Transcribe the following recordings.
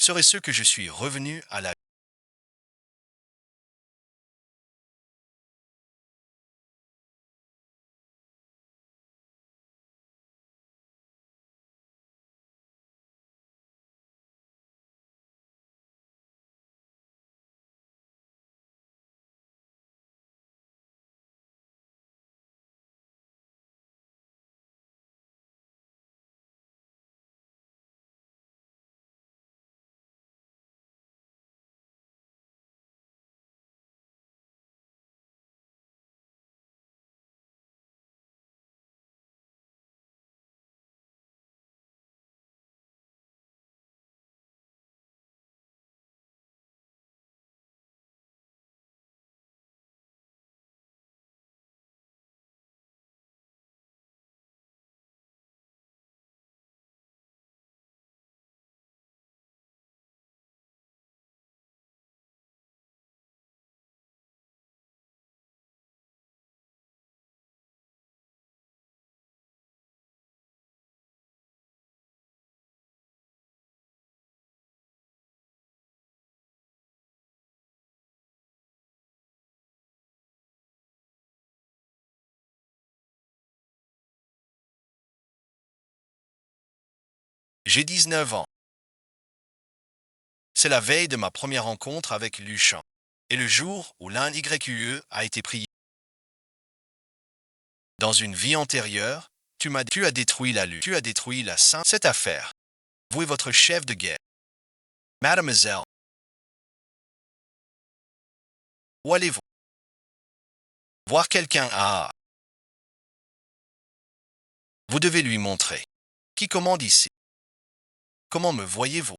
serait ce que je suis revenu à la... J'ai 19 ans. C'est la veille de ma première rencontre avec Luchan. Et le jour où l'un YQE a été pris. Dans une vie antérieure, tu as détruit la lutte, tu as détruit la sainte. Cette affaire. Vous et votre chef de guerre. Mademoiselle, où allez-vous? Voir quelqu'un à... Vous devez lui montrer. Qui commande ici? Comment me voyez-vous?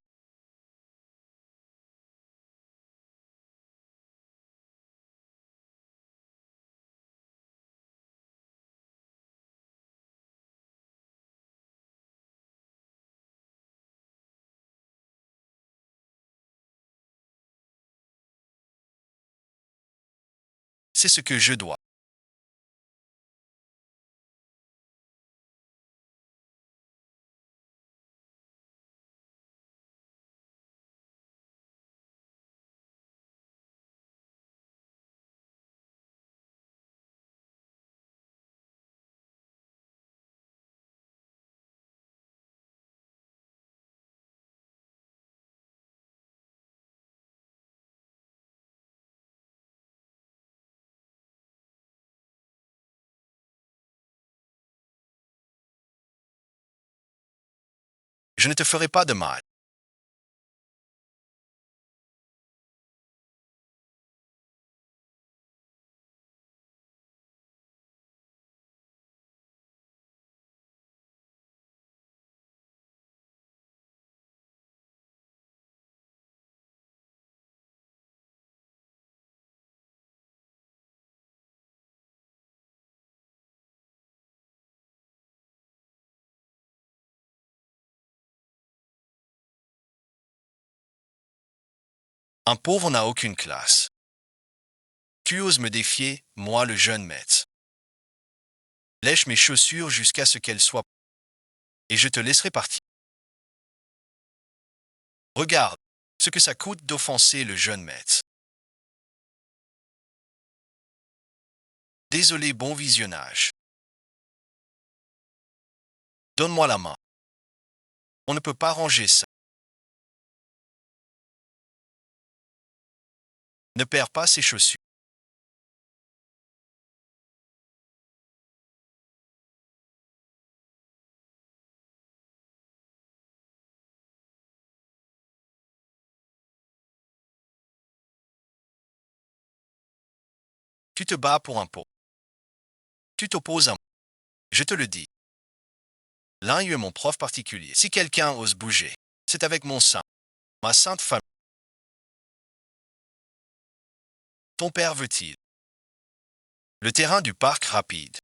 C'est ce que je dois. Je ne te ferai pas de mal. Un pauvre n'a aucune classe. Tu oses me défier, moi le jeune maître. Lèche mes chaussures jusqu'à ce qu'elles soient... Et je te laisserai partir. Regarde ce que ça coûte d'offenser le jeune maître. Désolé, bon visionnage. Donne-moi la main. On ne peut pas ranger ça. Ne perds pas ses chaussures. Tu te bats pour un pot. Tu t'opposes à moi. Je te le dis. L'un est mon prof particulier. Si quelqu'un ose bouger, c'est avec mon sein. Ma sainte famille. Ton père veut-il? Le terrain du parc rapide.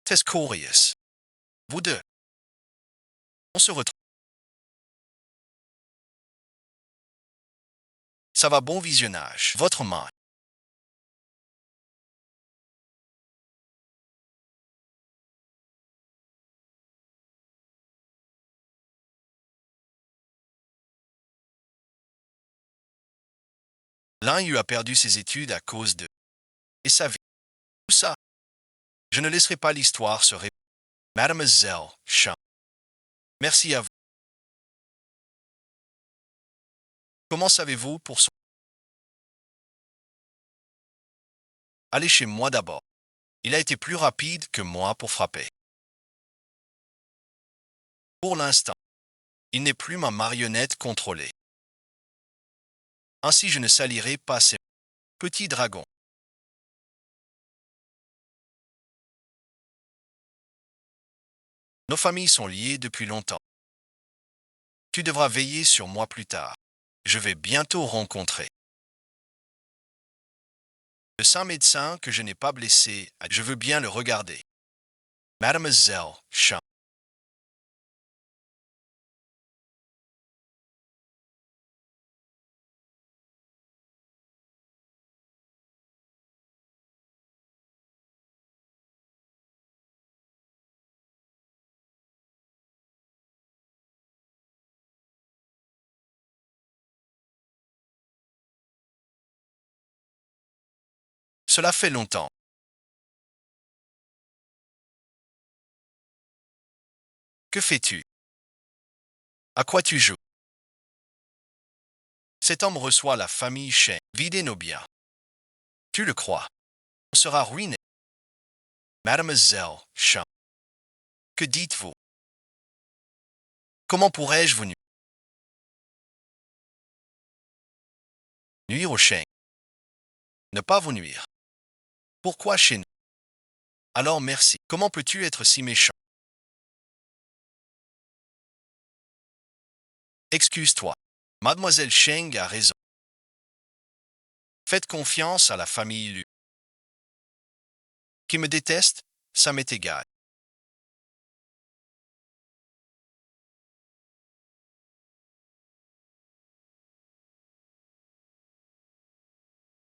Tescorius. Vous deux. On se retrouve. Ça va, bon visionnage. Votre main. L'un eut a perdu ses études à cause de et sa vie. Tout ça. Je ne laisserai pas l'histoire se répéter. Mademoiselle Chan. Merci à vous. Comment savez-vous pour son... Allez chez moi d'abord. Il a été plus rapide que moi pour frapper. Pour l'instant, il n'est plus ma marionnette contrôlée. Ainsi je ne salirai pas ces petits dragons. Nos familles sont liées depuis longtemps. Tu devras veiller sur moi plus tard. Je vais bientôt rencontrer le saint médecin que je n'ai pas blessé. Je veux bien le regarder. Mademoiselle Chan. Cela fait longtemps. Que fais-tu? À quoi tu joues? Cet homme reçoit la famille Shen. Vider nos biens. Tu le crois? On sera ruiné. Mademoiselle Chan. Que dites-vous? Comment pourrais-je vous nuire au Shen? Ne pas vous nuire. Pourquoi chez nous? Alors merci. Comment peux-tu être si méchant? Excuse-toi. Mademoiselle Cheng a raison. Faites confiance à la famille Lu. Qui me déteste, ça m'est égal.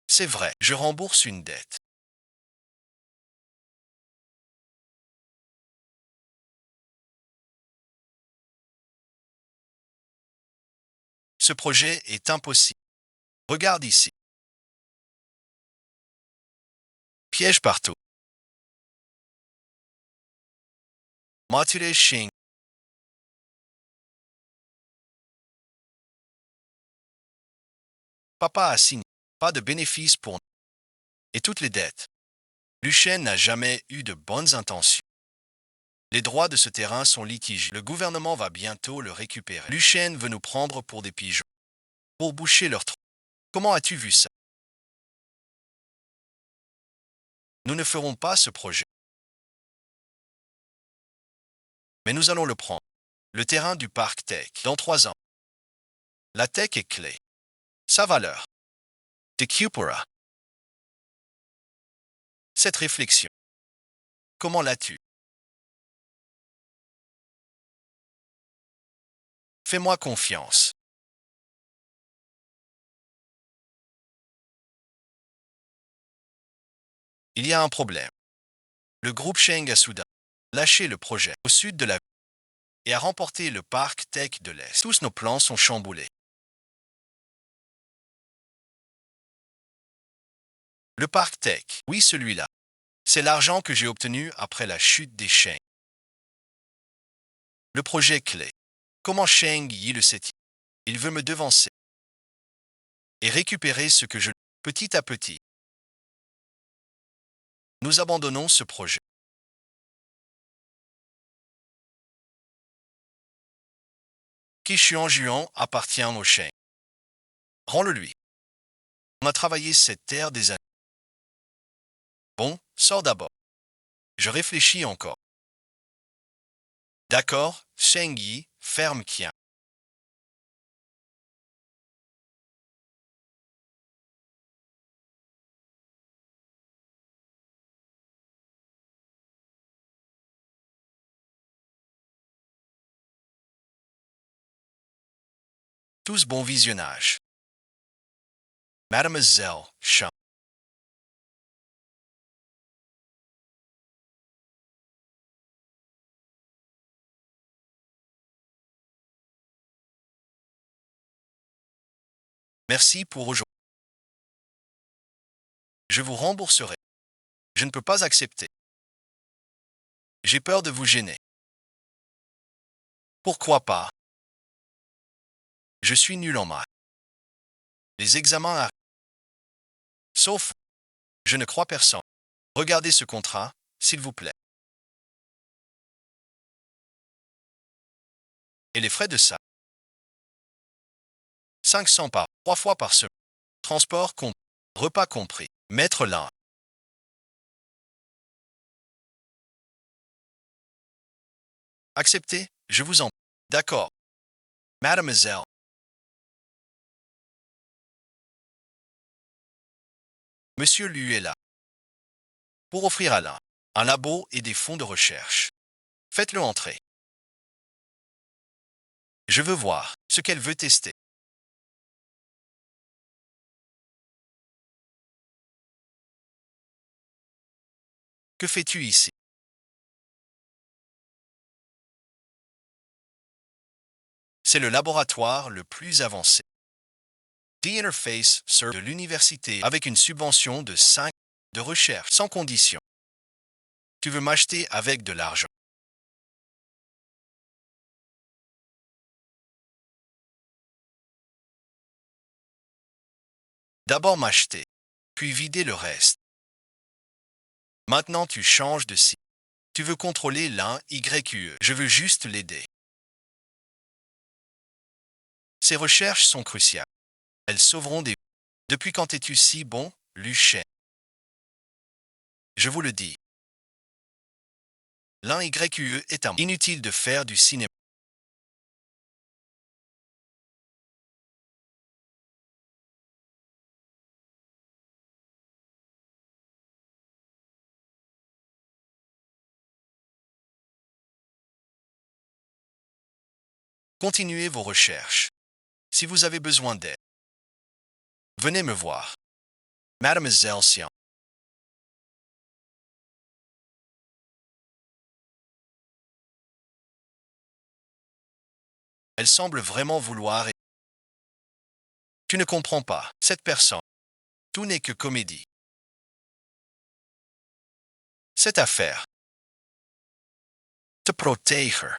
C'est vrai, je rembourse une dette. Ce projet est impossible. Regarde ici. Piège partout. Mature Cheng. Papa a signé. Pas de bénéfice pour nous. Et toutes les dettes. Luchen n'a jamais eu de bonnes intentions. Les droits de ce terrain sont litigieux. Le gouvernement va bientôt le récupérer. Luchen veut nous prendre pour des pigeons. Pour boucher leur trou. Comment as-tu vu ça? Nous ne ferons pas ce projet. Mais nous allons le prendre. Le terrain du parc Tech. Dans 3 ans. La tech est clé. Sa valeur. Te Cupora. Cette réflexion. Comment l'as-tu? Fais-moi confiance. Il y a un problème. Le groupe Sheng a soudain lâché le projet au sud de la ville et a remporté le parc Tech de l'Est. Tous nos plans sont chamboulés. Le parc Tech, oui celui-là. C'est l'argent que j'ai obtenu après la chute des Sheng. Le projet clé. Comment Sheng Yi le sait-il? Il veut me devancer et récupérer ce que je... Petit à petit, nous abandonnons ce projet. Qishuan appartient au Sheng. Rends-le lui. On a travaillé cette terre des années. Bon, sors d'abord. Je réfléchis encore. D'accord, Sheng Yi, ferme Qian. Tous bon visionnage. Mademoiselle Chan. Merci pour aujourd'hui. Je vous rembourserai. Je ne peux pas accepter. J'ai peur de vous gêner. Pourquoi pas? Je suis nul en maths. Les examens arrivent. Sauf, je ne crois personne. Regardez ce contrat, s'il vous plaît. Et les frais de ça? 500 par 3 fois par semaine. Transport compris. Repas compris. Maître l'un. Acceptez, je vous en prie. D'accord. Mademoiselle. Monsieur Lu est là. Pour offrir à l'un un labo et des fonds de recherche. Faites-le entrer. Je veux voir ce qu'elle veut tester. Que fais-tu ici? C'est le laboratoire le plus avancé. The Interface Sur de l'université avec une subvention de 5 de recherche sans condition. Tu veux m'acheter avec de l'argent. D'abord m'acheter, puis vider le reste. Maintenant tu changes de site. Tu veux contrôler l'un YQE. Je veux juste l'aider. Ces recherches sont cruciales. Elles sauveront des... Depuis quand es-tu si bon, Lucien? Je vous le dis. L'un YQE est un... Inutile de faire du cinéma. Continuez vos recherches. Si vous avez besoin d'aide, venez me voir. Mademoiselle Sion. Elle semble vraiment vouloir... Tu ne comprends pas. Cette personne. Tout n'est que comédie. Cette affaire. Te protéger.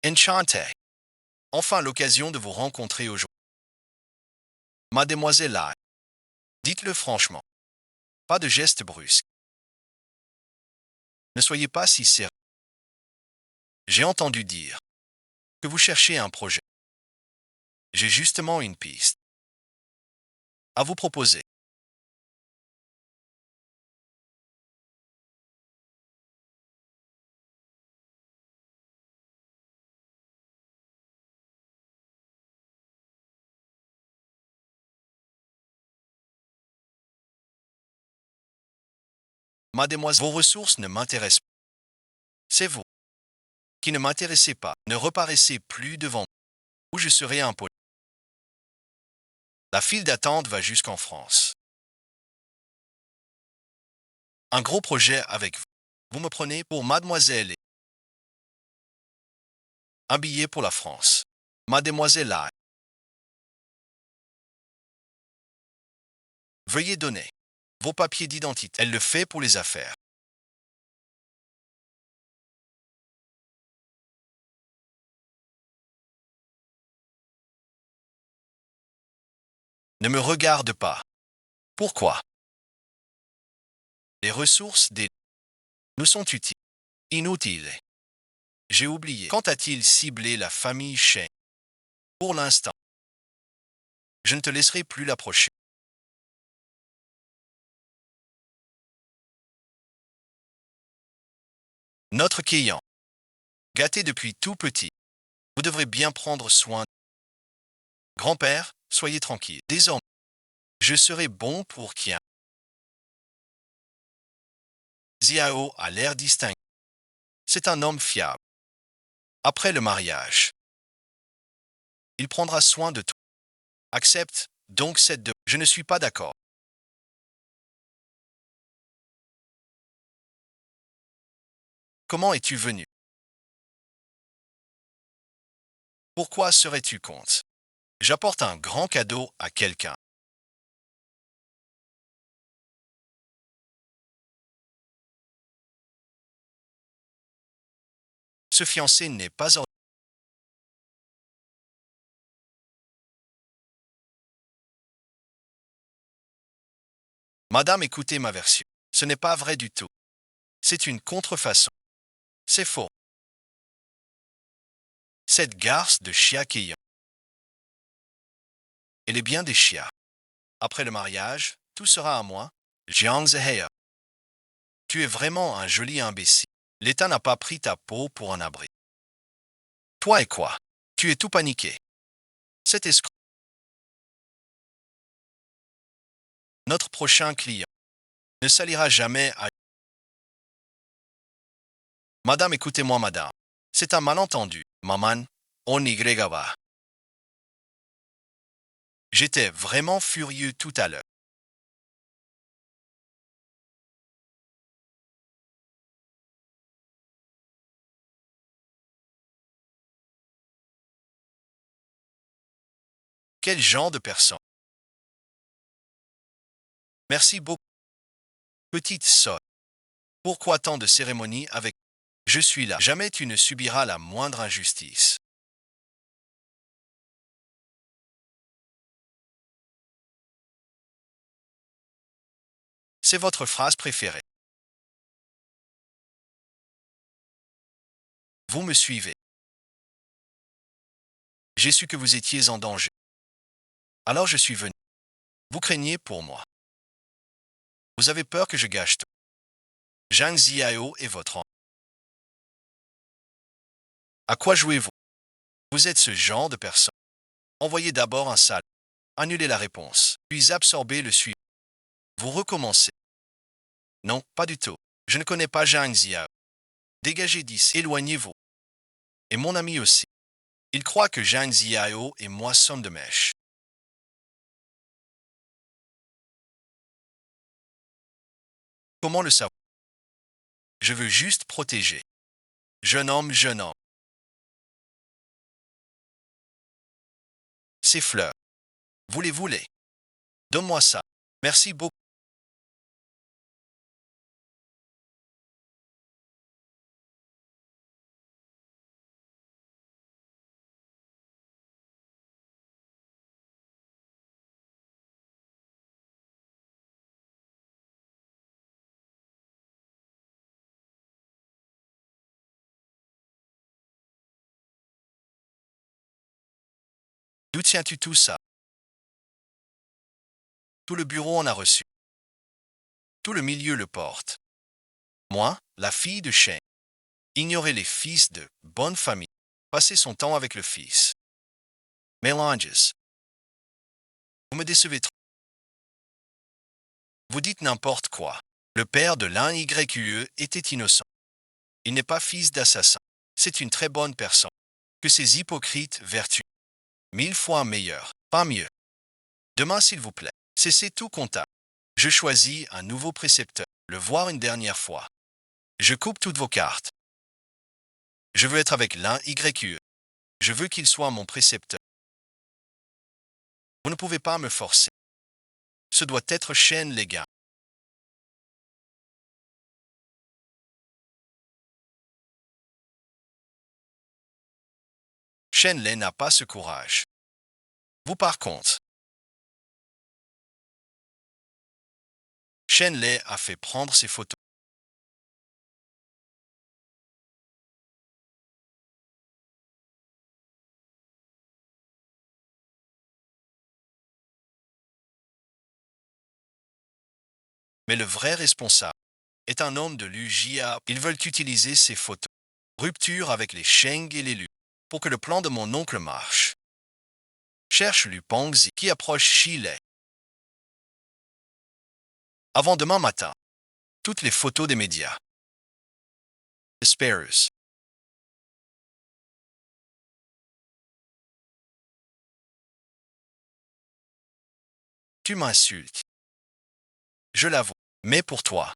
Enchanté. Enfin l'occasion de vous rencontrer aujourd'hui. Mademoiselle Lai. Dites-le franchement. Pas de gestes brusques. Ne soyez pas si sérieux. J'ai entendu dire que vous cherchez un projet. J'ai justement une piste à vous proposer. Mademoiselle, vos ressources ne m'intéressent pas. C'est vous qui ne m'intéressez pas. Ne reparaissez plus devant moi ou je serai impoli. La file d'attente va jusqu'en France. Un gros projet avec vous. Vous me prenez pour mademoiselle et un billet pour la France. Mademoiselle Lai. Veuillez donner vos papiers d'identité. Elle le fait pour les affaires. Ne me regarde pas. Pourquoi? Les ressources des nous sont utiles. Inutiles. J'ai oublié. Quand a-t-il ciblé la famille Chen? Pour l'instant, je ne te laisserai plus l'approcher. Notre client, gâté depuis tout petit, vous devrez bien prendre soin. Grand-père, soyez tranquille. Désormais, je serai bon pour qui? Xiao a l'air distingué. C'est un homme fiable. Après le mariage, il prendra soin de toi. Accepte donc cette demande. Je ne suis pas d'accord. Comment es-tu venu? Pourquoi serais-tu contre? J'apporte un grand cadeau à quelqu'un. Ce fiancé n'est pas ordinaire. Madame, écoutez ma version. Ce n'est pas vrai du tout. C'est une contrefaçon. C'est faux. Cette garce de chia Keyon, elle est bien des chiens. Après le mariage, tout sera à moi. Jiang Zehea. Tu es vraiment un joli imbécile. L'État n'a pas pris ta peau pour un abri. Toi et quoi? Tu es tout paniqué. Cet escroc. Notre prochain client ne salira jamais à... Madame, écoutez-moi, madame. C'est un malentendu. Maman, on y va. J'étais vraiment furieux tout à l'heure. Quel genre de personne? Merci beaucoup, petite sotte. Pourquoi tant de cérémonies avec... Je suis là. Jamais tu ne subiras la moindre injustice. C'est votre phrase préférée. Vous me suivez. J'ai su que vous étiez en danger. Alors je suis venu. Vous craignez pour moi. Vous avez peur que je gâche tout. Zhang Ziao est votre enfant. À quoi jouez-vous? Vous êtes ce genre de personne. Envoyez d'abord un sale. Annulez la réponse. Puis absorbez le suivant. Vous recommencez. Non, pas du tout. Je ne connais pas Zhang Ziao. Dégagez d'ici. Éloignez-vous. Et mon ami aussi. Il croit que Zhang Ziao et moi sommes de mèche. Comment le savoir? Je veux juste protéger. Jeune homme, jeune homme. Ces fleurs. Vous les voulez? Donne-moi ça. Merci beaucoup. D'où tiens-tu tout ça? Tout le bureau en a reçu. Tout le milieu le porte. Moi, la fille de Shane. Ignorer les fils de bonne famille. Passer son temps avec le fils. Mélanges. Vous me décevez trop. Vous dites n'importe quoi. Le père de l'un YQE était innocent. Il n'est pas fils d'assassin. C'est une très bonne personne. Que ces hypocrites vertus. 1000 fois meilleures, pas mieux. Demain, s'il vous plaît, cessez tout contact. Je choisis un nouveau précepteur. Le voir une dernière fois. Je coupe toutes vos cartes. Je veux être avec l'un YQE. Je veux qu'il soit mon précepteur. Vous ne pouvez pas me forcer. Ce doit être Shen, les gars. Shen Lei n'a pas ce courage. Vous par contre. Shen Lei a fait prendre ses photos. Mais le vrai responsable est un homme de l'UJA. Ils veulent utiliser ces photos. Rupture avec les Sheng et les Lu. Pour que le plan de mon oncle marche. Cherche Lu Pengzi qui approche Chile. Avant demain matin. Toutes les photos des médias. Asperus. Tu m'insultes. Je l'avoue. Mais pour toi.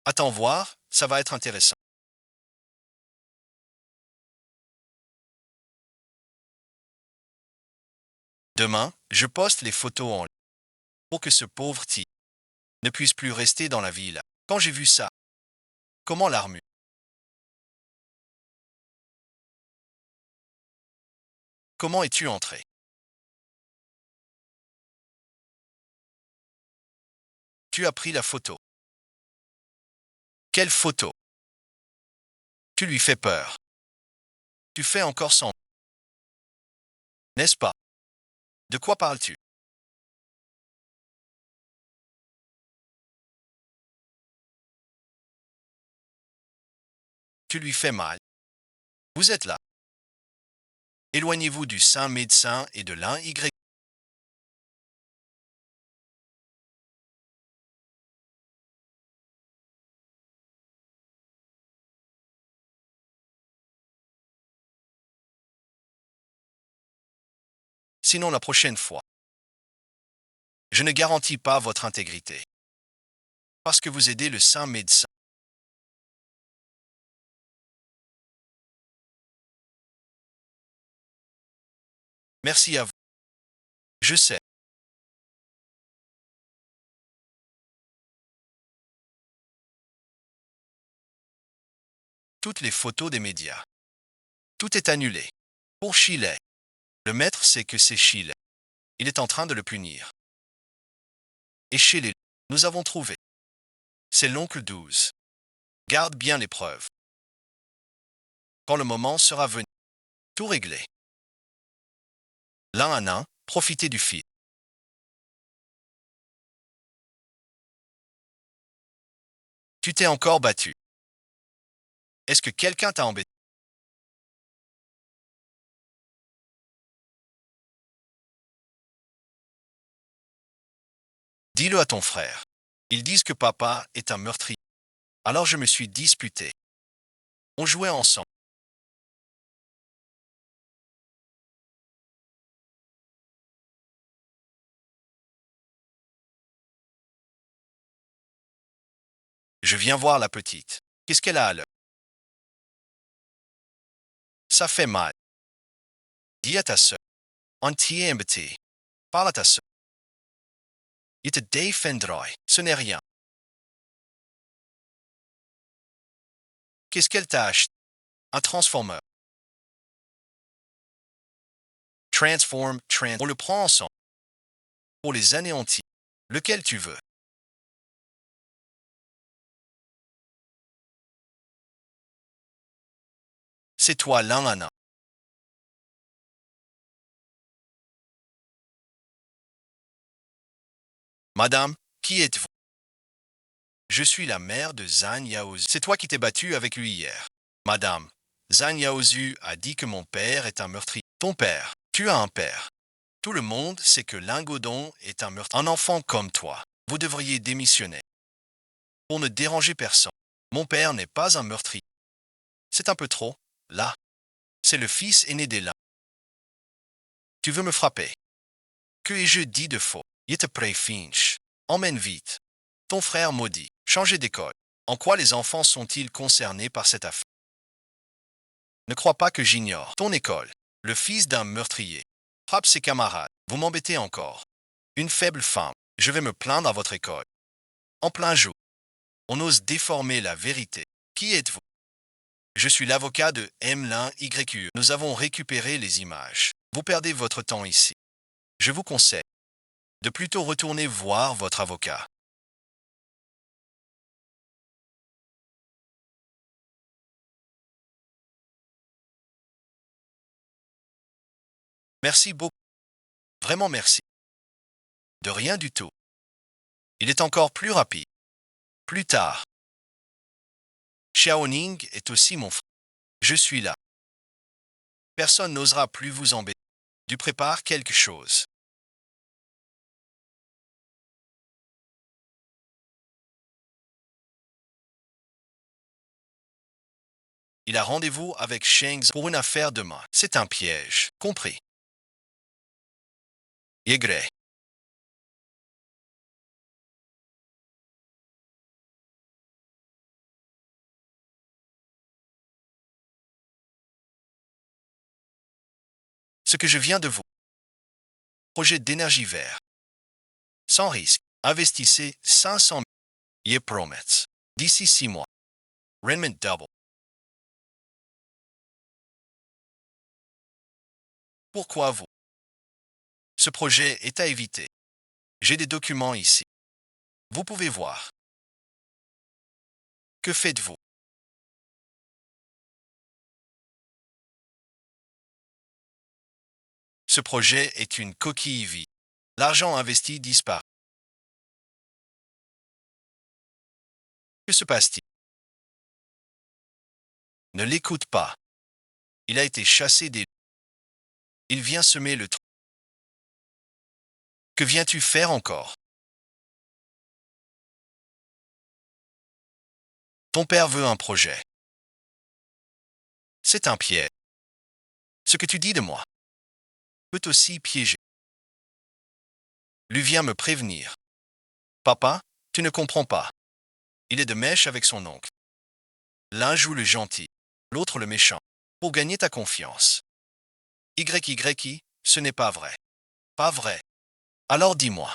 Attends voir, ça va être intéressant. Demain, je poste les photos en ligne pour que ce pauvre type ne puisse plus rester dans la ville. Quand j'ai vu ça, comment l'armure? Comment es-tu entré? Tu as pris la photo. Quelle photo? Tu lui fais peur. Tu fais encore semblant, n'est-ce pas? De quoi parles-tu? Tu lui fais mal. Vous êtes là. Éloignez-vous du saint médecin et de l'un Y. Sinon, la prochaine fois, je ne garantis pas votre intégrité. Parce que vous aidez le saint médecin. Merci à vous. Je sais. Toutes les photos des médias. Tout est annulé. Pour Chile. Le maître sait que c'est Chile. Il est en train de le punir. Et chez les... Nous avons trouvé. C'est l'oncle 12. Garde bien les preuves. Quand le moment sera venu, tout réglé. L'un à l'un, profitez du fil. Tu t'es encore battu. Est-ce que quelqu'un t'a embêté? Dis-le à ton frère. Ils disent que papa est un meurtrier. Alors je me suis disputé. On jouait ensemble. Je viens voir la petite. Qu'est-ce qu'elle a à l'œil? Ça fait mal. Dis à ta sœur. Anti-embêté. Parle à ta sœur. Il te défendra. Ce n'est rien. Qu'est-ce qu'elle t'a acheté? Un transformeur. On le prend ensemble. Pour les anéantir. Lequel tu veux? C'est toi l'un à l'un. Madame, qui êtes-vous? Je suis la mère de Zhang Yaozu. C'est toi qui t'es battu avec lui hier. Madame, Zhang Yaozu a dit que mon père est un meurtrier. Ton père, tu as un père. Tout le monde sait que Lingodon est un meurtrier. Un enfant comme toi, vous devriez démissionner. Pour ne déranger personne. Mon père n'est pas un meurtrier. C'est un peu trop, là. C'est le fils aîné des lins. Tu veux me frapper? Que ai-je dit de faux? Yete prey Finch. Emmène vite. Ton frère maudit. Changez d'école. En quoi les enfants sont-ils concernés par cette affaire? Ne crois pas que j'ignore. Ton école. Le fils d'un meurtrier. Frappe ses camarades. Vous m'embêtez encore. Une faible femme. Je vais me plaindre à votre école. En plein jour. On ose déformer la vérité. Qui êtes-vous? Je suis l'avocat de M. YQ. Nous avons récupéré les images. Vous perdez votre temps ici. Je vous conseille de plutôt retourner voir votre avocat. Merci beaucoup. Vraiment merci. De rien du tout. Il est encore plus rapide. Plus tard. Xiaoning est aussi mon frère. Je suis là. Personne n'osera plus vous embêter. Tu prépares quelque chose. Il a rendez-vous avec Sheng pour une affaire demain. C'est un piège. Compris. Yegre. Ce que je viens de vous Projet d'énergie vert. Sans risque. Investissez 500 000. Ye promets. D'ici 6 mois. Rendement double. Pourquoi vous? Ce projet est à éviter. J'ai des documents ici. Vous pouvez voir. Que faites-vous? Ce projet est une coquille vide. L'argent investi disparaît. Que se passe-t-il? Ne l'écoute pas. Il a été chassé des... Il vient semer le trou. Que viens-tu faire encore? Ton père veut un projet. C'est un piège. Ce que tu dis de moi peut aussi piéger. Lui vient me prévenir. Papa, tu ne comprends pas. Il est de mèche avec son oncle. L'un joue le gentil, l'autre le méchant, pour gagner ta confiance. YYI, ce n'est pas vrai. Pas vrai. Alors dis-moi.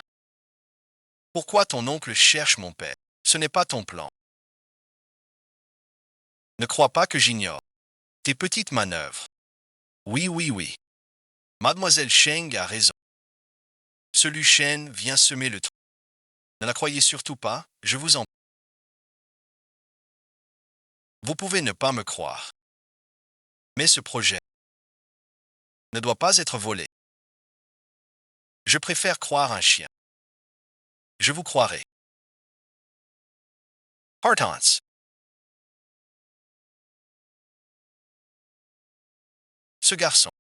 Pourquoi ton oncle cherche mon père? Ce n'est pas ton plan. Ne crois pas que j'ignore tes petites manœuvres. Oui, oui, oui. Mademoiselle Cheng a raison. Ce Lu Shen vient semer le trou. Ne la croyez surtout pas, je vous en prie. Vous pouvez ne pas me croire. Mais ce projet ne doit pas être volé. Je préfère croire un chien. Je vous croirai. Hortense. Ce garçon.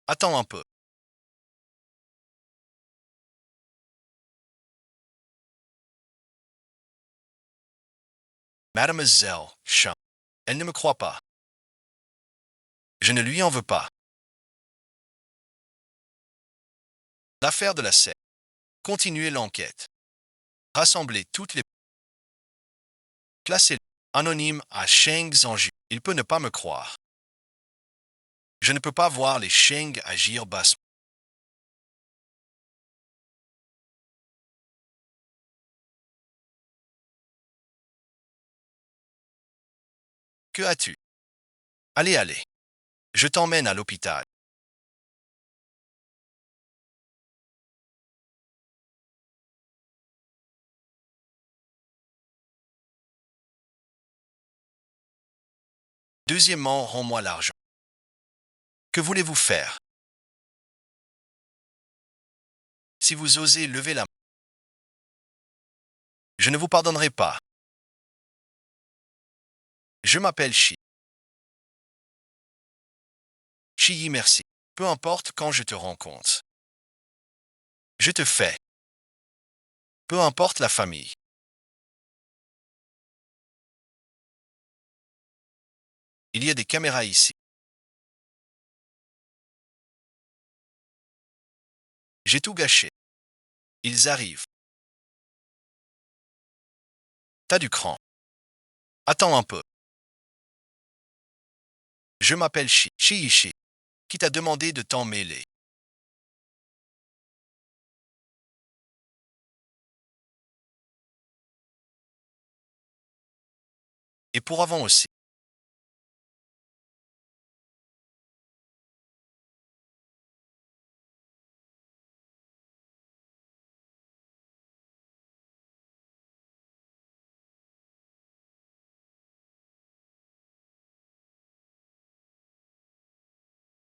Attends un peu. Mademoiselle Cheng. Elle ne me croit pas. Je ne lui en veux pas. L'affaire de la secte. Continuez l'enquête. Rassemblez toutes les... Classez anonyme à Sheng Zhangju. Il peut ne pas me croire. Je ne peux pas voir les Sheng agir bassement. Que as-tu? Allez, allez. Je t'emmène à l'hôpital. Deuxièmement, rends-moi l'argent. Que voulez-vous faire? Si vous osez lever la main, je ne vous pardonnerai pas. Je m'appelle Shi. Chi, merci. Peu importe quand je te rencontre. Je te fais. Peu importe la famille. Il y a des caméras ici. J'ai tout gâché. Ils arrivent. T'as du cran. Attends un peu. Je m'appelle Shi. Shi. Qui t'a demandé de t'en mêler? Et pour avant aussi.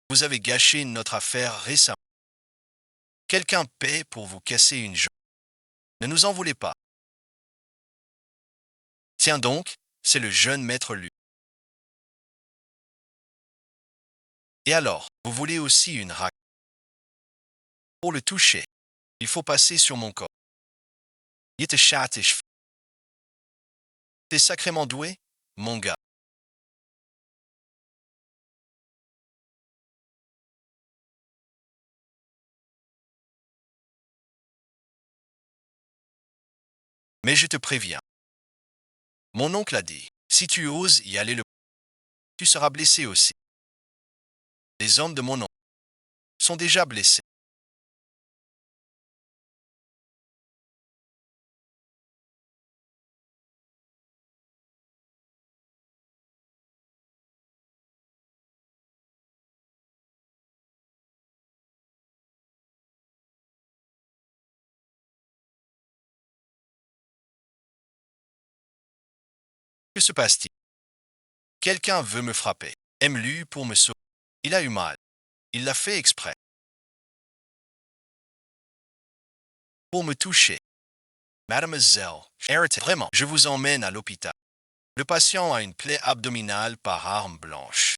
Vous avez gâché notre affaire récemment. Quelqu'un paie pour vous casser une jambe. Ne nous en voulez pas. Tiens donc, c'est le jeune maître Lu. Et alors, vous voulez aussi une raque? Pour le toucher, il faut passer sur mon corps. T'es sacrément doué, mon gars. Mais je te préviens. Mon oncle a dit, si tu oses y aller tu seras blessé aussi. Les hommes de mon oncle sont déjà blessés. Que se passe-t-il? Quelqu'un veut me frapper. Aime-lui pour me sauver. Il a eu mal. Il l'a fait exprès. Pour me toucher. Mademoiselle, arrêtez. Vraiment, je vous emmène à l'hôpital. Le patient a une plaie abdominale par arme blanche.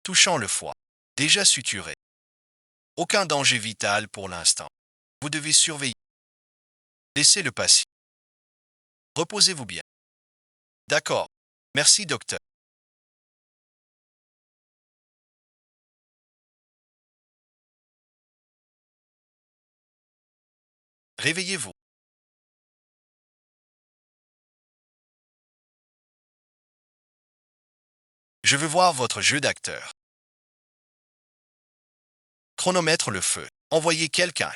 Touchant le foie. Déjà suturé. Aucun danger vital pour l'instant. Vous devez surveiller. Laissez le patient. Reposez-vous bien. D'accord. Merci, docteur. Réveillez-vous. Je veux voir votre jeu d'acteur. Chronomètre le feu. Envoyez quelqu'un.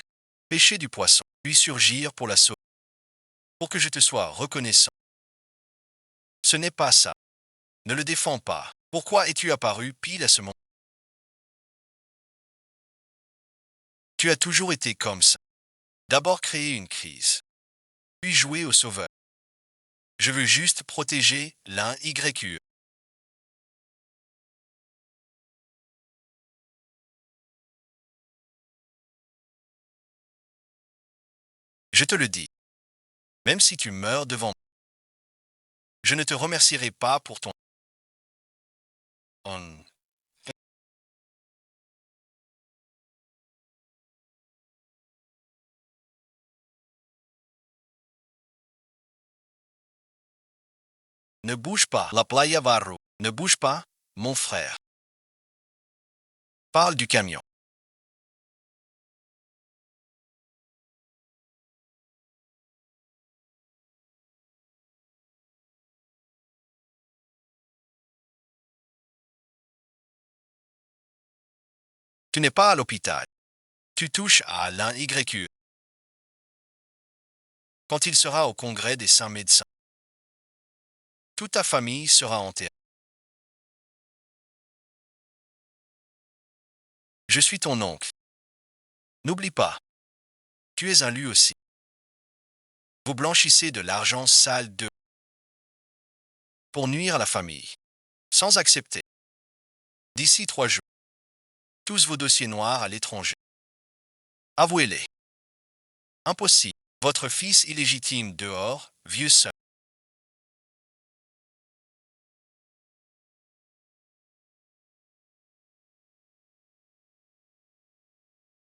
Pêcher du poisson. Puis surgir pour la sauver. Pour que je te sois reconnaissant. Ce n'est pas ça. Ne le défends pas. Pourquoi es-tu apparu pile à ce moment? Tu as toujours été comme ça. D'abord créer une crise. Puis jouer au sauveur. Je veux juste protéger l'un YQ. Je te le dis. Même si tu meurs devant moi, je ne te remercierai pas pour ton... On- Ne bouge pas, la playa Varro. Ne bouge pas, mon frère. Parle du camion. Tu n'es pas à l'hôpital. Tu touches à l'un YQ. Quand il sera au congrès des saints médecins, toute ta famille sera enterrée. Je suis ton oncle. N'oublie pas, tu es un lui aussi. Vous blanchissez de l'argent sale de... pour nuire à la famille. Sans accepter. D'ici 3 jours, tous vos dossiers noirs à l'étranger. Avouez-les. Impossible. Votre fils illégitime dehors, vieux saint.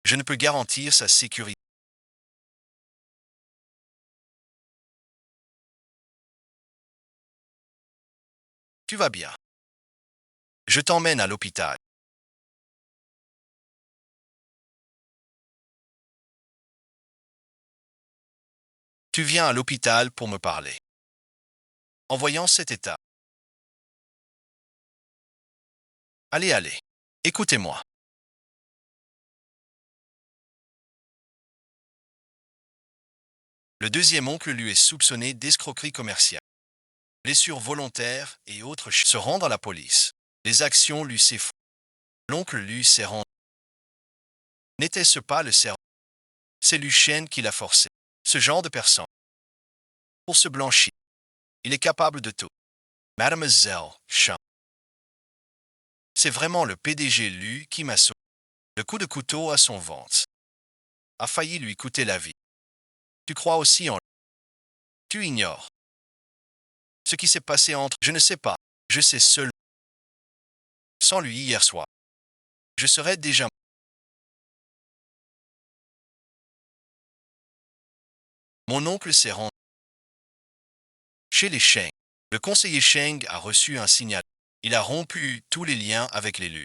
Je ne peux garantir sa sécurité. Tu vas bien. Je t'emmène à l'hôpital. Tu viens à l'hôpital pour me parler. En voyant cet état. Allez, allez. Écoutez-moi. Le deuxième oncle lui est soupçonné d'escroquerie commerciale. Blessures volontaires et autres se rendre à la police. Les actions lui s'effondrent. L'oncle lui s'est rendu. N'était-ce pas le serment? C'est Lucien qui l'a forcé. Ce genre de personne. Pour se blanchir. Il est capable de tout. Mademoiselle Champ. C'est vraiment le PDG Lu qui m'a sauvé. Le coup de couteau à son ventre a failli lui coûter la vie. Tu crois aussi en lui. Tu ignores. Ce qui s'est passé entre... Je ne sais pas. Je sais seul. Sans lui hier soir. Je serais déjà... Mon oncle s'est rendu chez les Sheng. Le conseiller Sheng a reçu un signal. Il a rompu tous les liens avec les Lu.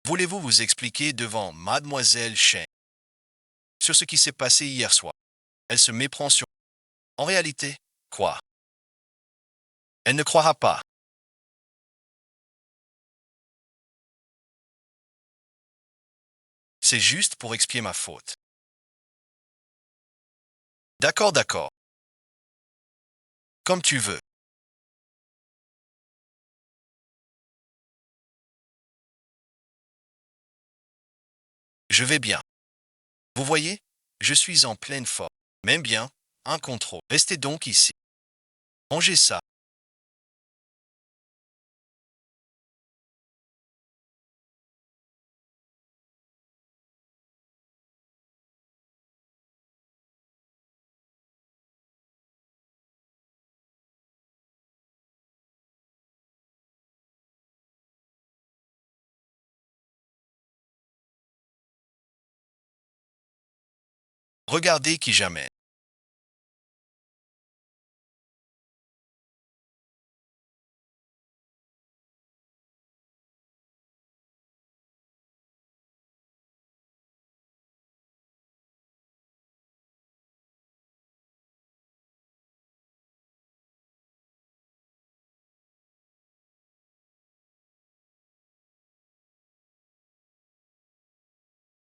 Voulez-vous vous expliquer devant Mademoiselle Sheng sur ce qui s'est passé hier soir? Elle se méprend sur... En réalité, quoi? Elle ne croira pas. C'est juste pour expier ma faute. D'accord, d'accord. Comme tu veux. Je vais bien. Vous voyez, je suis en pleine forme. Même bien, un contrôle. Restez donc ici. Rangez ça. Regardez qui j'amène.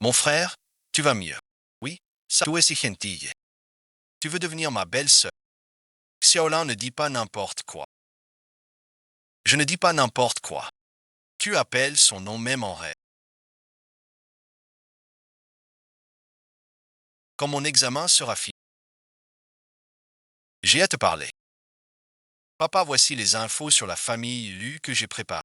Mon frère, tu vas mieux. Oui, ça, tu es si gentille. Tu veux devenir ma belle-sœur. Xiaolan ne dit pas n'importe quoi. Je ne dis pas n'importe quoi. Tu appelles son nom même en rêve. Quand mon examen sera fini, j'ai à te parler. Papa, voici les infos sur la famille Lu que j'ai préparées.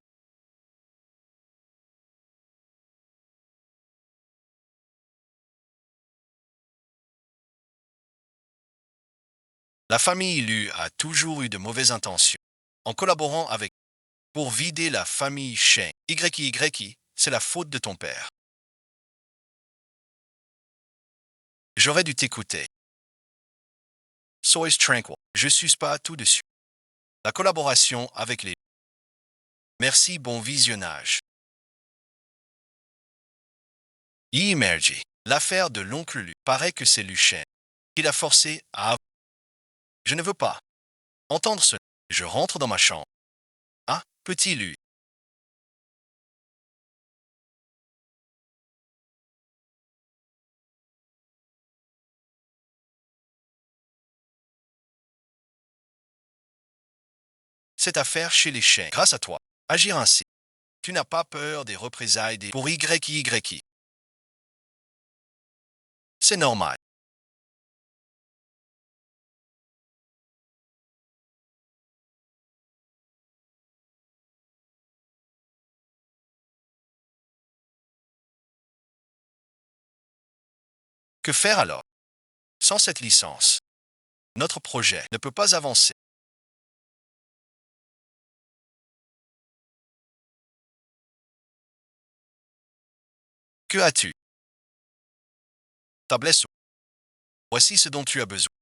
La famille Lu a toujours eu de mauvaises intentions. En collaborant avec pour vider la famille Shen. YY, c'est la faute de ton père. J'aurais dû t'écouter. Sois tranquille. Je suce pas tout dessus. La collaboration avec les. Merci, bon visionnage. Emergy. L'affaire de l'oncle Lu. Paraît que c'est Lucien qui l'a forcé à. Je ne veux pas entendre cela. Je rentre dans ma chambre. Ah, petit Lu. Cette affaire chez les chiens. Grâce à toi. Agir ainsi. Tu n'as pas peur des représailles des pour YY. C'est normal. Que faire alors? Sans cette licence, notre projet ne peut pas avancer. Que as-tu? Ta blessure. Voici ce dont tu as besoin.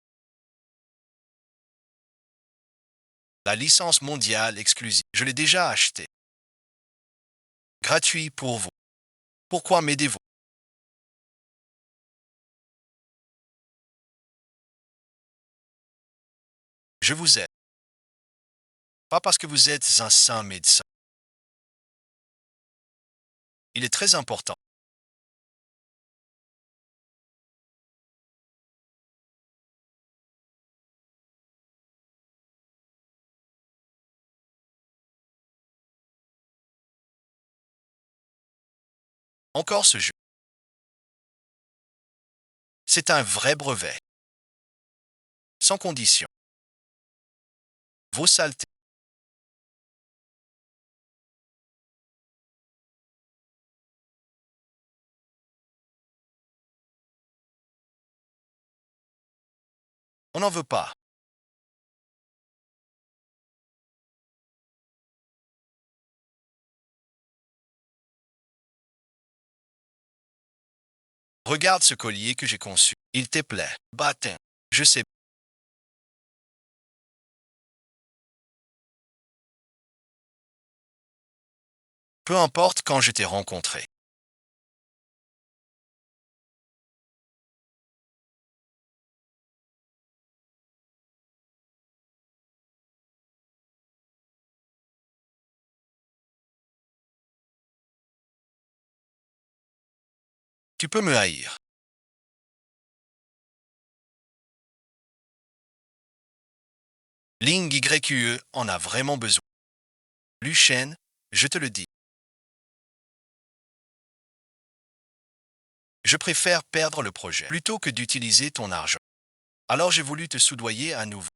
La licence mondiale exclusive. Je l'ai déjà achetée. Gratuit pour vous. Pourquoi m'aidez-vous? Je vous aide. Pas parce que vous êtes un saint médecin. Il est très important. Encore ce jeu. C'est un vrai brevet. Sans condition. Vos saletés. On n'en veut pas. Regarde ce collier que j'ai conçu. Il te plaît. Bâtin. Je sais. Peu importe quand je t'ai rencontré. Tu peux me haïr. Ling YQE en a vraiment besoin. Lu Shen, je te le dis. Je préfère perdre le projet plutôt que d'utiliser ton argent. Alors j'ai voulu te soudoyer à nouveau.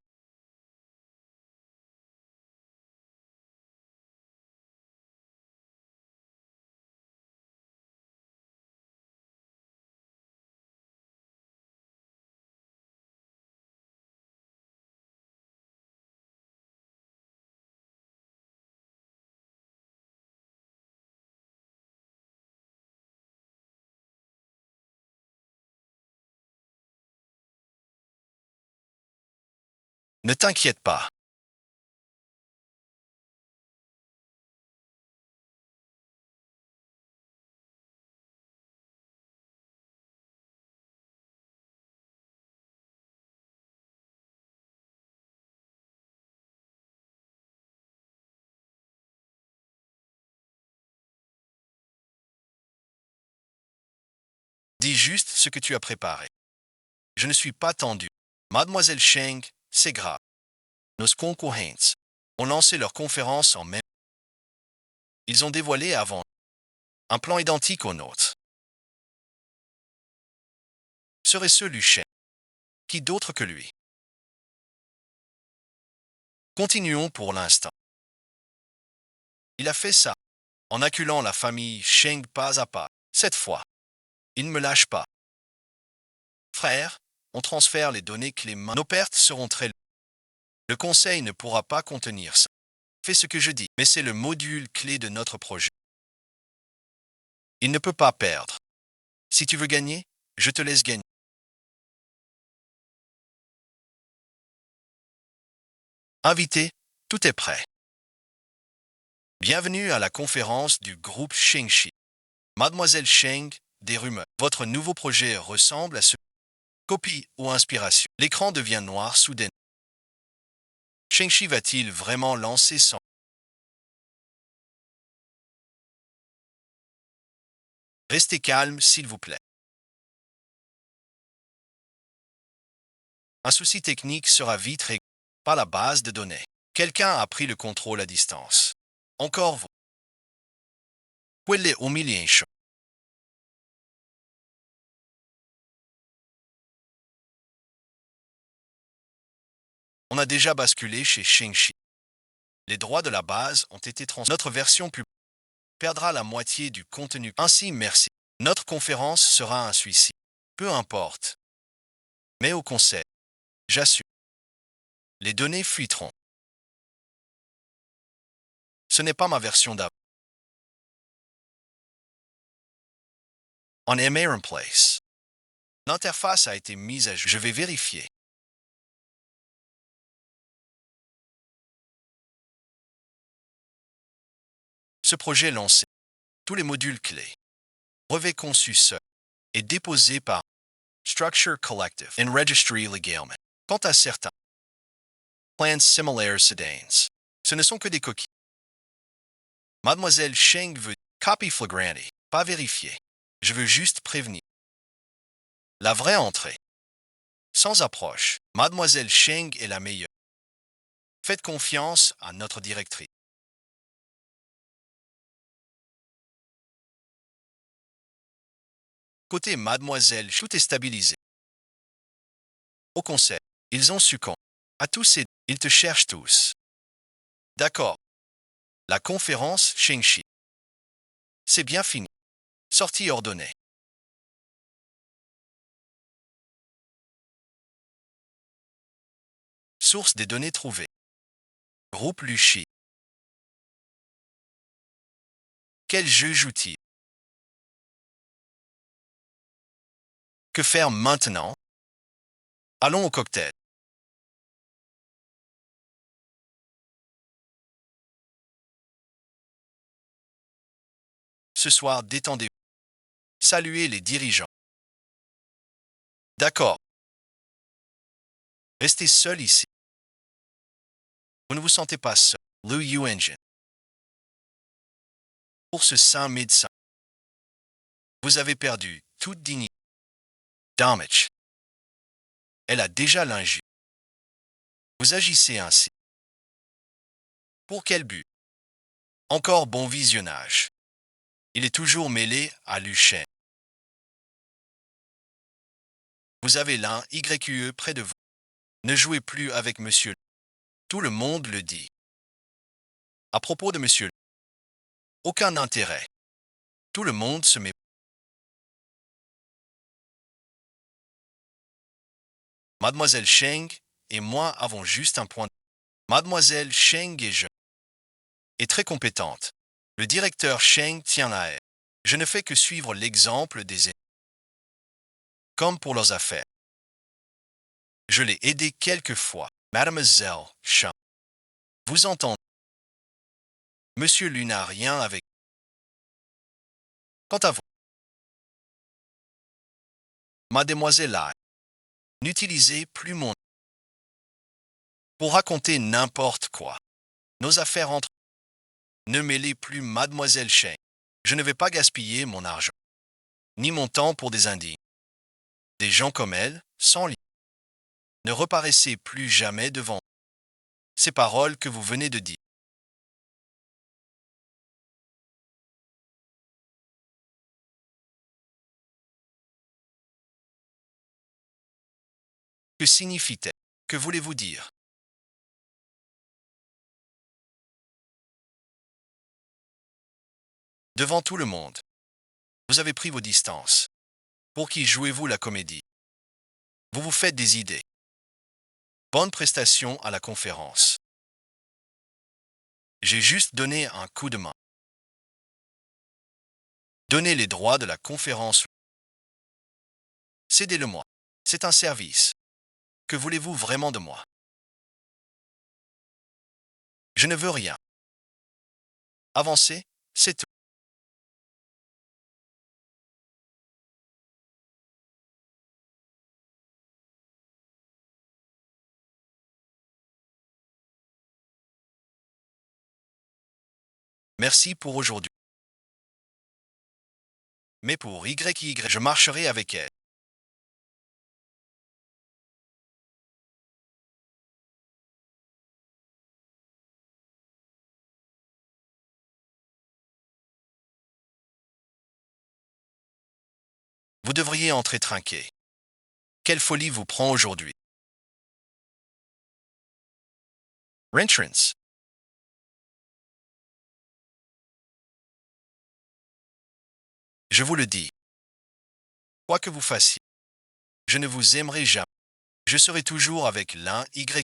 Ne t'inquiète pas. Dis juste ce que tu as préparé. Je ne suis pas tendu. Mademoiselle Sheng, c'est grave. Nos concurrents ont lancé leur conférence en même. Ils ont dévoilé avant un plan identique au nôtre. Serait-ce Lu Shen? Qui d'autre que lui? Continuons pour l'instant. Il a fait ça en acculant la famille Sheng pas à pas. Cette fois, il ne me lâche pas. Frère, on transfère les données clés. Nos pertes seront très lourdes. Le conseil ne pourra pas contenir ça. Fais ce que je dis, mais c'est le module clé de notre projet. Il ne peut pas perdre. Si tu veux gagner, je te laisse gagner. Invité, tout est prêt. Bienvenue à la conférence du groupe Shengxi. Mademoiselle Sheng, des rumeurs. Votre nouveau projet ressemble à ce copie ou inspiration. L'écran devient noir soudain. Shengxi va-t-il vraiment lancer son... Restez calme, s'il vous plaît. Un souci technique sera vite réglé par la base de données. Quelqu'un a pris le contrôle à distance. Encore vous. Quelle humiliation. On a déjà basculé chez Shengxi. Les droits de la base ont été transmis. Notre version publique perdra la moitié du contenu. Ainsi, merci. Notre conférence sera un suicide. Peu importe. Mais au conseil, j'assure. Les données fuiteront. Ce n'est pas ma version d'avant. On est en place. L'interface a été mise à jour. Je vais vérifier. Ce projet lancé. Tous les modules clés. Brevet conçu seul et déposé par Structure Collective and Registry Legalement. Quant à certains plans similaires sedans, ce ne sont que des coquilles. Mademoiselle Sheng veut copie flagrante, pas vérifier. Je veux juste prévenir. La vraie entrée. Sans approche, Mademoiselle Sheng est la meilleure. Faites confiance à notre directrice. Côté Mademoiselle, tout est stabilisé. Au conseil, ils ont succombé. À tous ces, ils te cherchent tous. D'accord. La conférence Shengxi. C'est bien fini. Sortie ordonnée. Source des données trouvées. Groupe Luchi. Quel jeu joue-t-il? Que faire maintenant? Allons au cocktail. Ce soir, détendez-vous. Saluez les dirigeants. D'accord. Restez seul ici. Vous ne vous sentez pas seul. Lu Yu Engine. Pour ce saint médecin. Vous avez perdu. toute dignité. Damage. Elle a déjà l'injure. Vous agissez ainsi. Pour quel but? Encore bon visionnage. Il est toujours mêlé à Lucien. Vous avez l'un YQE près de vous. Ne jouez plus avec monsieur. Tout le monde le dit. À propos de monsieur, aucun intérêt. Tout le monde se met. Mademoiselle Cheng et moi avons juste un point. Mademoiselle Cheng est jeune et très compétente. Le directeur Cheng tient à elle. Je ne fais que suivre l'exemple des aînés. Comme pour leurs affaires. Je l'ai aidé quelquefois. Mademoiselle Cheng. Vous entendez? Monsieur Lu n'a rien avec. Quant à vous, Mademoiselle Lai, n'utilisez plus mon pour raconter n'importe quoi. Nos affaires entre. Ne mêlez plus Mademoiselle Cheng. Je ne vais pas gaspiller mon argent, ni mon temps pour des indignes. Des gens comme elle, sans lit. Ne reparaissez plus jamais devant ces paroles que vous venez de dire. Que signifie-t-elle? Que voulez-vous dire? Devant tout le monde. Vous avez pris vos distances. Pour qui jouez-vous la comédie? Vous vous faites des idées. Bonne prestation à la conférence. J'ai juste donné un coup de main. Donnez les droits de la conférence. Cédez-le-moi. C'est un service. Que voulez-vous vraiment de moi? Je ne veux rien. Avancez, c'est tout. Merci pour aujourd'hui. Mais pour YY, je marcherai avec elle. Vous devriez entrer trinqué. Quelle folie vous prend aujourd'hui? Rentrance. Je vous le dis. Quoi que vous fassiez, je ne vous aimerai jamais. Je serai toujours avec l'un Y.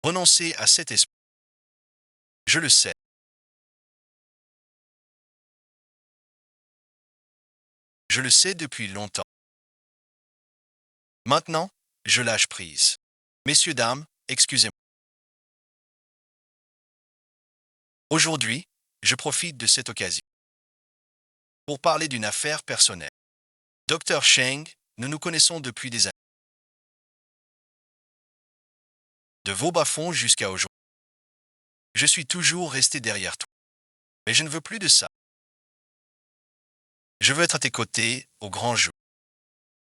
Renoncez à cet esprit. Je le sais. Je le sais depuis longtemps. Maintenant, je lâche prise. Messieurs, dames, excusez-moi. Aujourd'hui, je profite de cette occasion pour parler d'une affaire personnelle. Docteur Cheng, nous nous connaissons depuis des années. De vos bas-fonds jusqu'à aujourd'hui. Je suis toujours resté derrière toi. Mais je ne veux plus de ça. Je veux être à tes côtés au grand jour.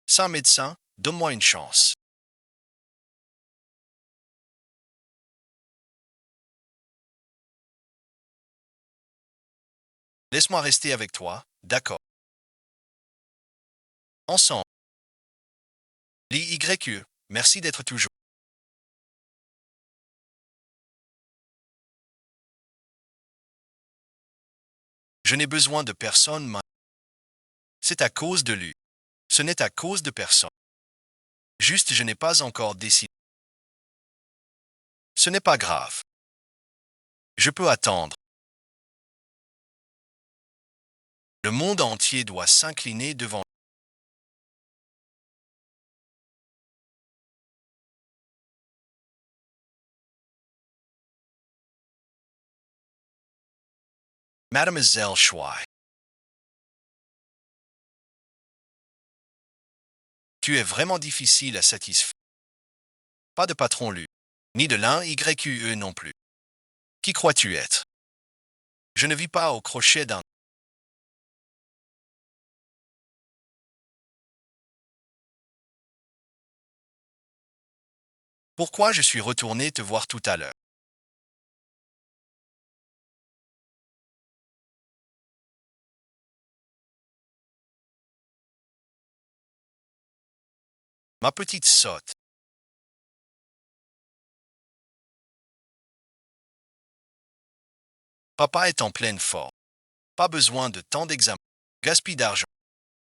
Saint médecin, donne-moi une chance. Laisse-moi rester avec toi, d'accord. Ensemble. L'IYE, merci d'être toujours. Je n'ai besoin de personne maintenant. C'est à cause de lui. Ce n'est à cause de personne. Juste, je n'ai pas encore décidé. Ce n'est pas grave. Je peux attendre. Le monde entier doit s'incliner devant. Mademoiselle Chouai. Tu es vraiment difficile à satisfaire. Pas de patron lu, ni de l'un YQE non plus. Qui crois-tu être? Je ne vis pas au crochet d'un Pourquoi je suis retourné te voir tout à l'heure? Ma petite sotte. Papa est en pleine forme. Pas besoin de tant d'examens. Gaspille d'argent.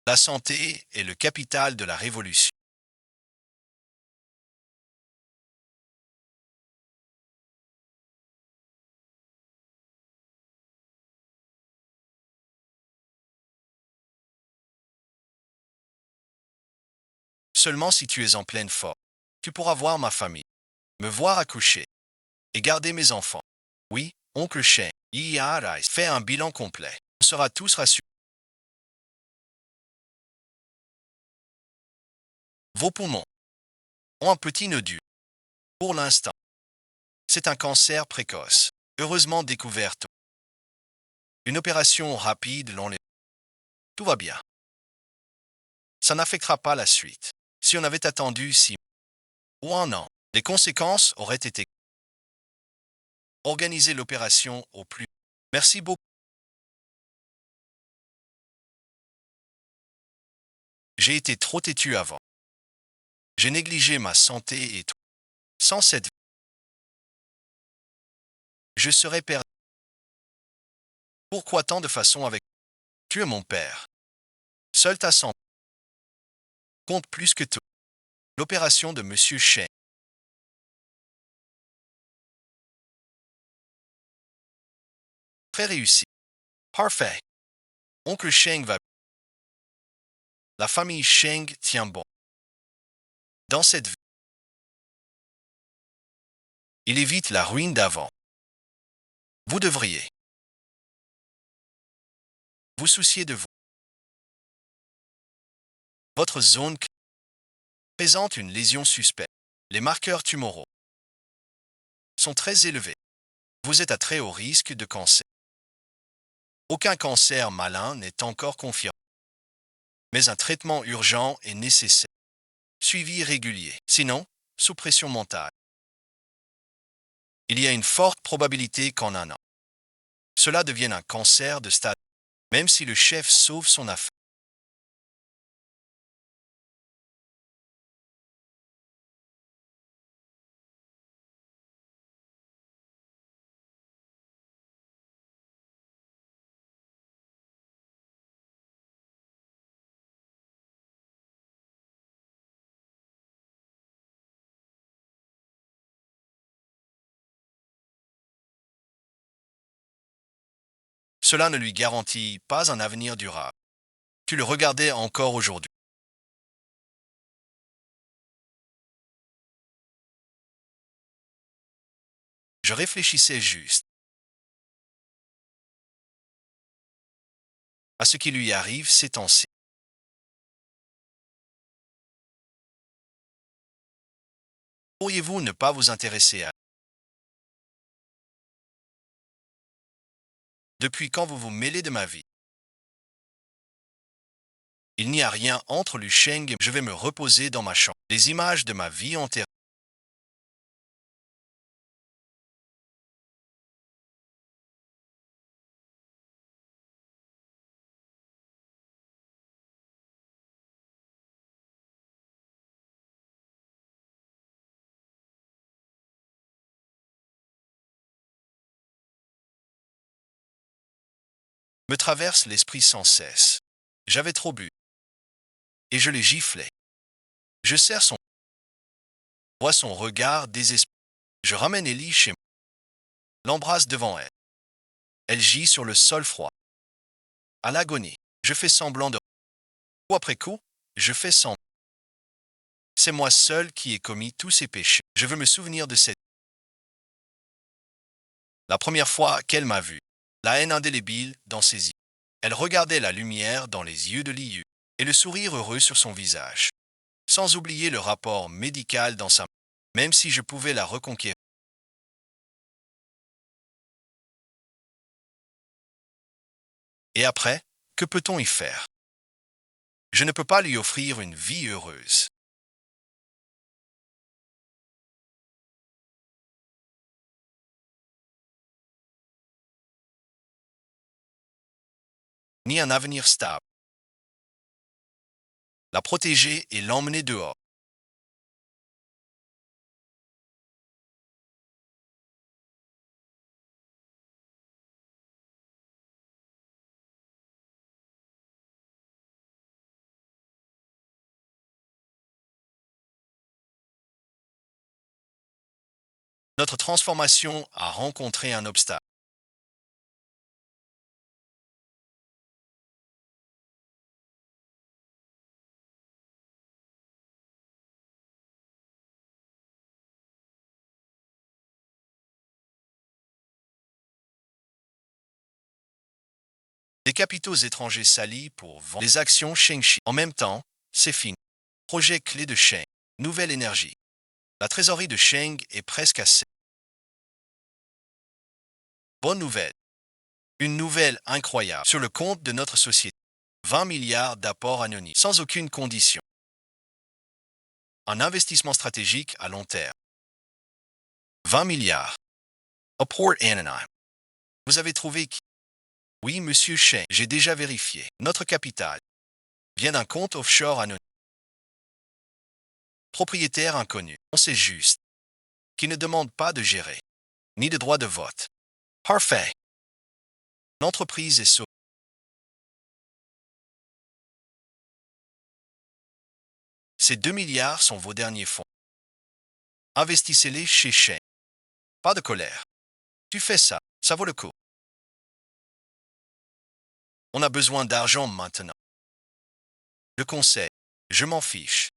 La santé est le capital de la révolution. Seulement si tu es en pleine forme, tu pourras voir ma famille, me voir accoucher et garder mes enfants. Oui, oncle Shane, fait un bilan complet. On sera tous rassurés. Vos poumons ont un petit nodule. Pour l'instant, c'est un cancer précoce, heureusement découvert tôt. Une opération rapide l'enlève. Tout va bien. Ça n'affectera pas la suite. Si on avait attendu 6 mois ou un an, les conséquences auraient été organiser l'opération au plus. Merci beaucoup. J'ai été trop têtu avant. J'ai négligé ma santé et tout. Sans cette vie, je serais perdu. Pourquoi tant de façons avec. Tu es mon père. Seule ta santé compte plus que tout. L'opération de Monsieur Chen. Très réussi. Parfait. Oncle Sheng va. La famille Sheng tient bon. Dans cette vie, il évite la ruine d'avant. Vous devriez vous soucier de vous. Votre zone présente une lésion suspecte. Les marqueurs tumoraux sont très élevés. Vous êtes à très haut risque de cancer. Aucun cancer malin n'est encore confirmé, mais un traitement urgent est nécessaire. Suivi régulier. Sinon, sous pression mentale, il y a une forte probabilité qu'en un an, cela devienne un cancer de stade, même si le chef sauve son affaire. Cela ne lui garantit pas un avenir durable. Tu le regardais encore aujourd'hui. Je réfléchissais juste à ce qui lui arrive ces temps-ci. Pourriez-vous ne pas vous intéresser à. Depuis quand vous vous mêlez de ma vie? Il n'y a rien entre Lu Sheng et je vais me reposer dans ma chambre. Les images de ma vie antérieure me traversent l'esprit sans cesse. J'avais trop bu et je les giflais. Je serre son. Vois son regard désespéré. Je ramène Ellie chez moi. L'embrasse devant elle. Elle gît sur le sol froid. À l'agonie, je fais semblant de. Coup après coup, je fais semblant. C'est moi seul qui ai commis tous ces péchés. Je veux me souvenir de cette. La première fois qu'elle m'a vu, la haine indélébile dans ses yeux. Elle regardait la lumière dans les yeux de Liu et le sourire heureux sur son visage. Sans oublier le rapport médical dans sa main, même si je pouvais la reconquérir. Et après, que peut-on y faire? Je ne peux pas lui offrir une vie heureuse. ni un avenir stable. La protéger et l'emmener dehors. Notre transformation a rencontré un obstacle. Des capitaux étrangers salis pour vendre des actions Shengxi. En même temps, c'est fini. Projet clé de Sheng. Nouvelle énergie. La trésorerie de Sheng est presque à sec. Bonne nouvelle. Une nouvelle incroyable sur le compte de notre société. 20 milliards d'apports anonymes, sans aucune condition. Un investissement stratégique à long terme. 20 milliards. Apport anonyme. Vous avez trouvé qui? Oui, monsieur Sheng, j'ai déjà vérifié. Notre capital vient d'un compte offshore anonyme. Propriétaire inconnu. On sait juste. Qui ne demande pas de gérer, ni de droit de vote. Parfait. L'entreprise est sauvée. Ces 2 milliards sont vos derniers fonds. Investissez-les chez Sheng. Pas de colère. Tu fais ça, ça vaut le coup. On a besoin d'argent maintenant. Le conseil, je m'en fiche.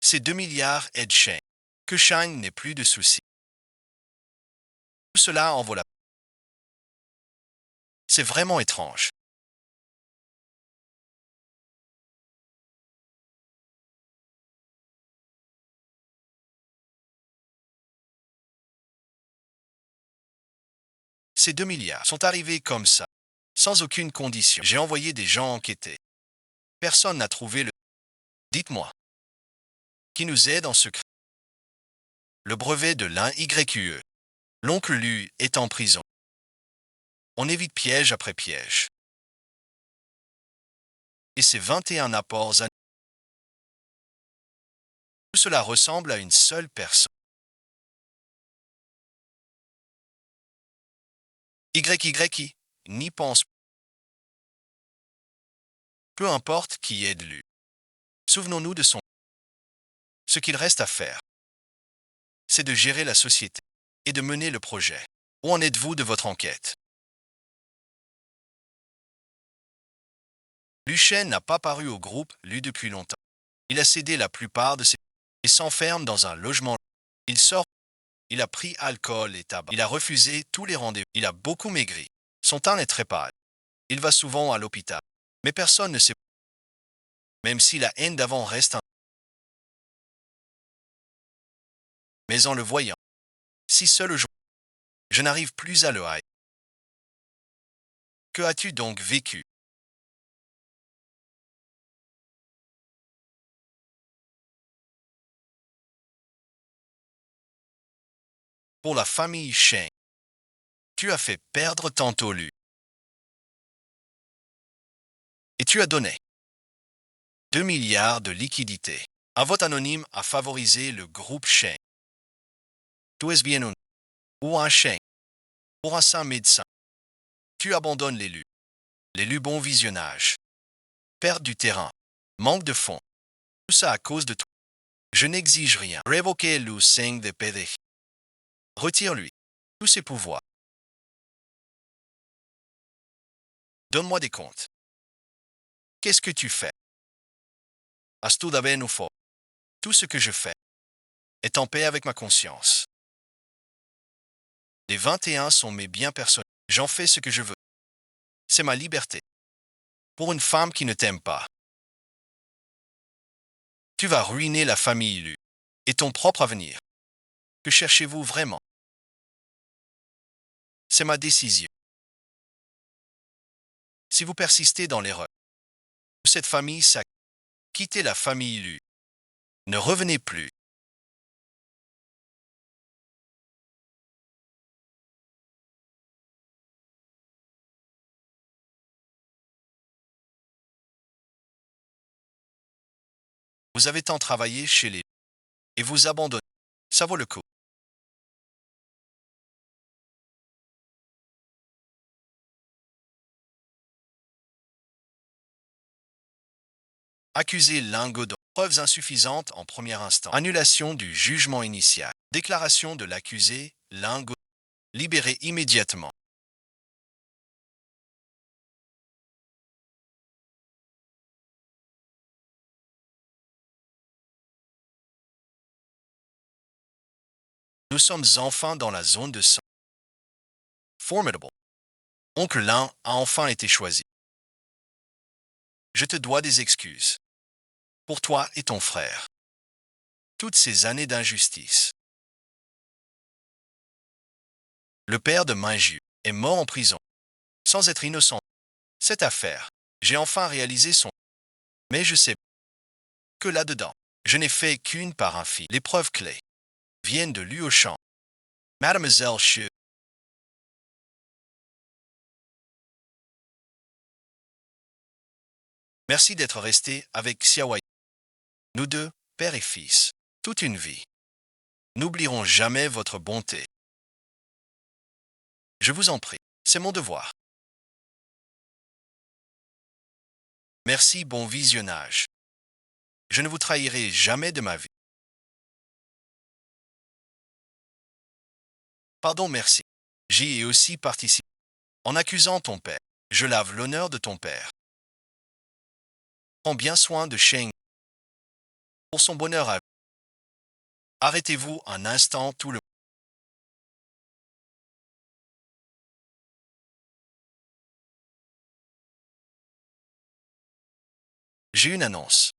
Ces 2 milliards aident Sheng. Que Sheng n'ait plus de soucis. Tout cela en vaut la peine. C'est vraiment étrange. Ces 2 milliards sont arrivés comme ça, sans aucune condition. J'ai envoyé des gens enquêter. Personne n'a trouvé le... Dites-moi. Qui nous aide en secret? Le brevet de l'un YQE. L'oncle Lu est en prison. On évite piège après piège. Et ces 21 apports anonymes. Tout cela ressemble à une seule personne. YYI n'y pense pas. Peu importe qui aide Lu. Souvenons-nous de son... Ce qu'il reste à faire, c'est de gérer la société et de mener le projet. Où en êtes-vous de votre enquête? Lu Shen n'a pas paru au groupe Lu depuis longtemps. Il a cédé la plupart de ses... et s'enferme dans un logement. Il sort. Il a pris alcool et tabac. Il a refusé tous les rendez-vous. Il a beaucoup maigri. Son teint est très pâle. Il va souvent à l'hôpital. Mais personne ne sait. Même si la haine d'avant reste un... Mais en le voyant, si seul aujourd'hui, je n'arrive plus à le haïr. Que as-tu donc vécu? Pour la famille Sheng, tu as fait perdre tantôt Lu. Et tu as donné 2 milliards de liquidités. Un vote anonyme a favorisé le groupe Sheng. Tu es bien un ou un Sheng. Pour un saint médecin, tu abandonnes l'élu. L'élu bon visionnage. Perte du terrain. Manque de fonds. Tout ça à cause de toi. Je n'exige rien. Révoquez Lu Seng de PD. Retire-lui tous ses pouvoirs. Donne-moi des comptes. Qu'est-ce que tu fais? Astuda ben ou faux. Tout ce que je fais est en paix avec ma conscience. Les 21 sont mes biens personnels. J'en fais ce que je veux. C'est ma liberté. Pour une femme qui ne t'aime pas, tu vas ruiner la famille Lu et ton propre avenir. Que cherchez-vous vraiment? C'est ma décision. Si vous persistez dans l'erreur, cette famille quittez la famille Lu. Ne revenez plus. Vous avez tant travaillé chez les et vous abandonnez. Ça vaut le coup. Accusé lingot d'or. Preuves insuffisantes en premier instant. Annulation du jugement initial. Déclaration de l'accusé lingot. Libéré immédiatement. Nous sommes enfin dans la zone de sang. Formidable. Oncle Lin a enfin été choisi. Je te dois des excuses. Pour toi et ton frère. Toutes ces années d'injustice. Le père de Minju est mort en prison, sans être innocent. Cette affaire, j'ai enfin réalisé son... Mais je sais que là-dedans, je n'ai fait qu'une par un fil. Les preuves clés viennent de Luo Shan. Mademoiselle Xu. Merci d'être resté avec Xiaowei. Nous deux, père et fils, toute une vie. N'oublierons jamais votre bonté. Je vous en prie, c'est mon devoir. Merci, bon visionnage. Je ne vous trahirai jamais de ma vie. Pardon, merci. J'y ai aussi participé. En accusant ton père, je lave l'honneur de ton père. Prends bien soin de Sheng pour son bonheur à vous. Arrêtez-vous un instant tout le... J'ai une annonce.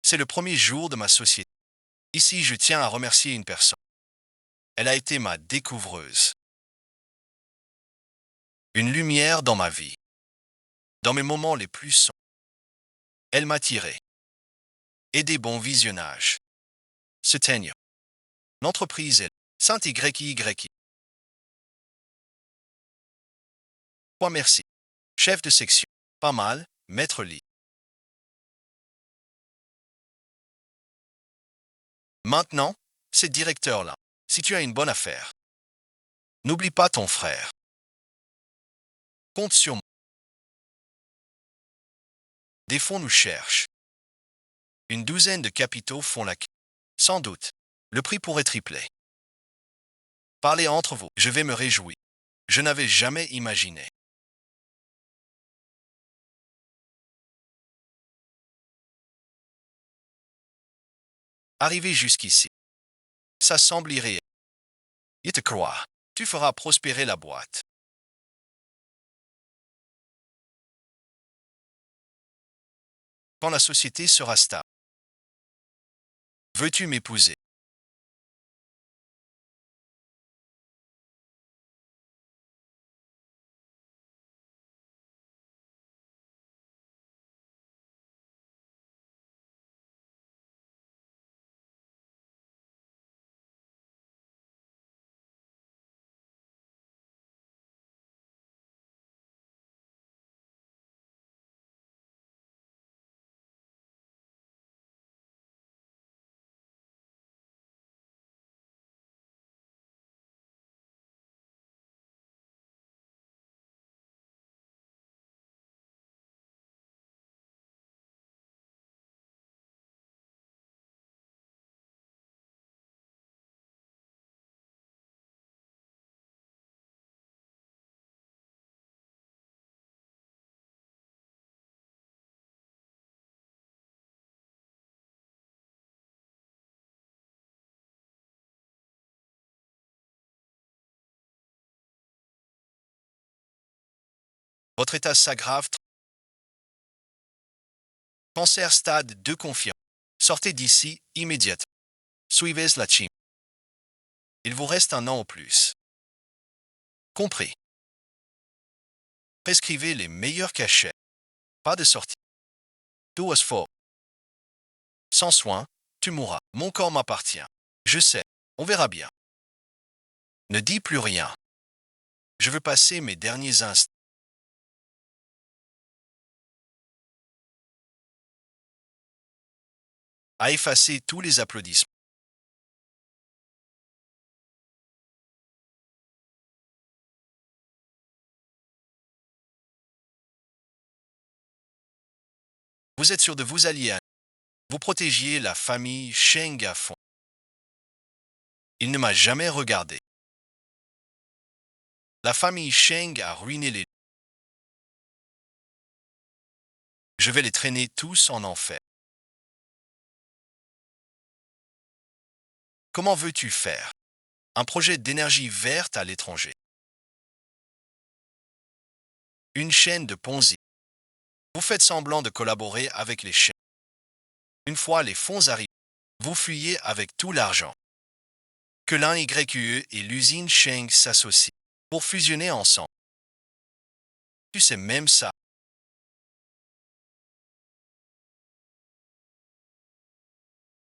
C'est le premier jour de ma société. Ici, je tiens à remercier une personne. Elle a été ma découvreuse. Une lumière dans ma vie. Dans mes moments les plus sombres. Elle m'a tiré. Et des bons visionnages. Se teigne. L'entreprise est Saint YY. Quoi merci. Chef de section. Pas mal, maître Lee. Maintenant, c'est directeur-là. Si tu as une bonne affaire, n'oublie pas ton frère. Compte sur moi. Des fonds nous cherchent. Une douzaine de capitaux font la queue. Sans doute, le prix pourrait tripler. Parlez entre vous, je vais me réjouir. Je n'avais jamais imaginé. Arriver jusqu'ici. Ça semble irréel. Il te croit. Tu feras prospérer la boîte. Quand la société sera stable. Veux-tu m'épouser? Votre état s'aggrave. Cancer stade 2 confiant. Sortez d'ici immédiatement. Suivez la team. Il vous reste un an au plus. Compris. Prescrivez les meilleurs cachets. Pas de sortie. Tout was faux. Sans soin, tu mourras. Mon corps m'appartient. Je sais. On verra bien. Ne dis plus rien. Je veux passer mes derniers instants. à effacer tous les applaudissements. Vous êtes sûr de vous allier à vous protégiez la famille Sheng à fond. Il ne m'a jamais regardé. La famille Sheng a ruiné les... Je vais les traîner tous en enfer. Comment veux-tu faire? Un projet d'énergie verte à l'étranger. Une chaîne de Ponzi. Vous faites semblant de collaborer avec les chaînes. Une fois les fonds arrivent, vous fuyez avec tout l'argent. Que l'un YQE et l'usine Sheng s'associent pour fusionner ensemble. Tu sais même ça.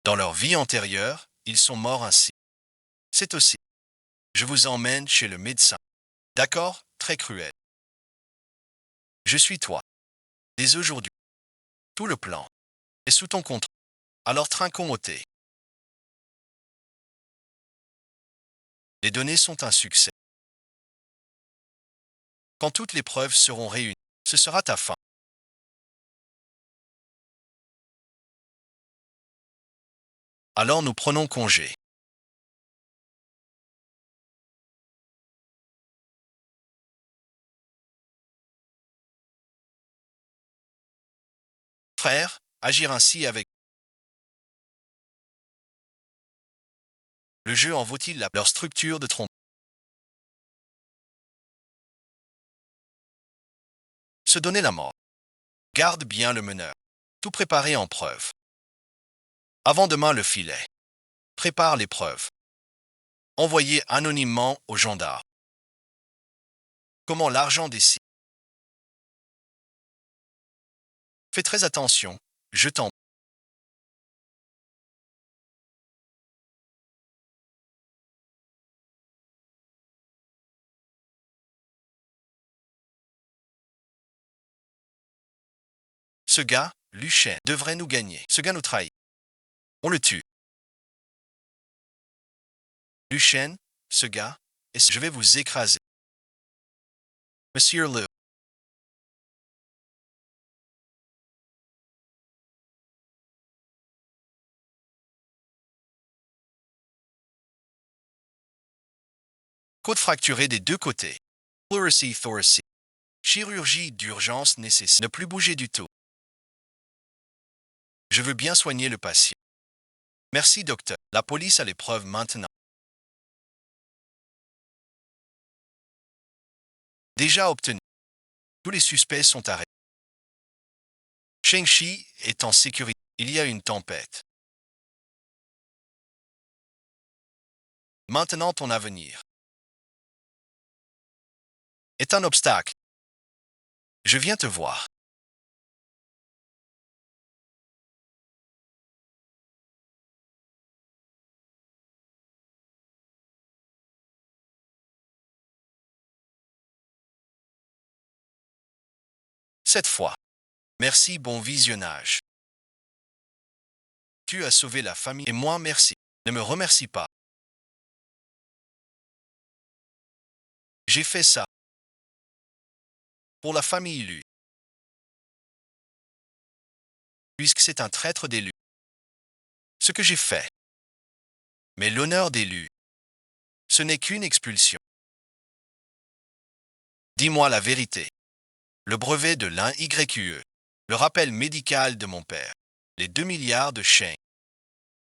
Dans leur vie antérieure, ils sont morts ainsi. C'est aussi. Je vous emmène chez le médecin. D'accord? Très cruel. Je suis toi. Dès aujourd'hui. Tout le plan est sous ton contrôle. Alors trinquons au thé. Les données sont un succès. Quand toutes les preuves seront réunies, ce sera ta fin. Alors nous prenons congé. Frère, agir ainsi avec le jeu en vaut-il leur structure de trompe? Se donner la mort. Garde bien le meneur. Tout préparé en preuve. Avant demain le filet. Prépare les preuves. Envoyez anonymement aux gendarmes. Comment l'argent décide. Fais très attention. Je t'en... Ce gars, Lucien, devrait nous gagner. Ce gars nous trahit. On le tue. Lucien, ce gars, et je vais vous écraser. Monsieur Le. Côte fracturée des deux côtés. Pleurisy thoracique. Chirurgie d'urgence nécessaire. Ne plus bouger du tout. Je veux bien soigner le patient. Merci, docteur. La police a les preuves maintenant. Déjà obtenu. Tous les suspects sont arrêtés. Sheng-Chi est en sécurité. Il y a une tempête. Maintenant ton avenir est un obstacle. Je viens te voir. Cette fois. Merci, bon visionnage. Tu as sauvé la famille et moi merci. Ne me remercie pas. J'ai fait ça. Pour la famille Lu. Puisque c'est un traître d'élu. Ce que j'ai fait. Mais l'honneur d'élu. Ce n'est qu'une expulsion. Dis-moi la vérité. Le brevet de l'un YQE. Le rappel médical de mon père. Les 2 milliards de Sheng.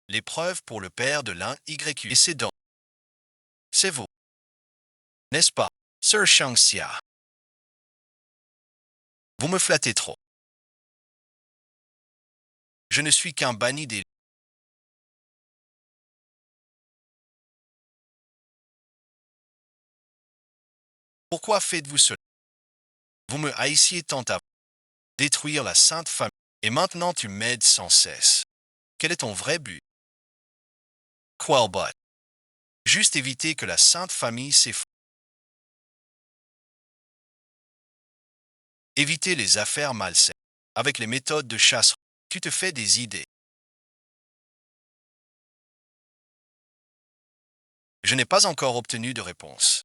Les preuves pour le père de l'un YQE. Et ses dons. C'est vous. N'est-ce pas, Sir Shangxia? Vous me flattez trop. Je ne suis qu'un banni des... Pourquoi faites-vous cela? Vous me haïssiez tant à détruire la sainte famille, et maintenant tu m'aides sans cesse. Quel est ton vrai but? Qualbot. Juste éviter que la sainte famille s'effondre. Éviter les affaires malsaines. Avec les méthodes de chasse, tu te fais des idées. Je n'ai pas encore obtenu de réponse.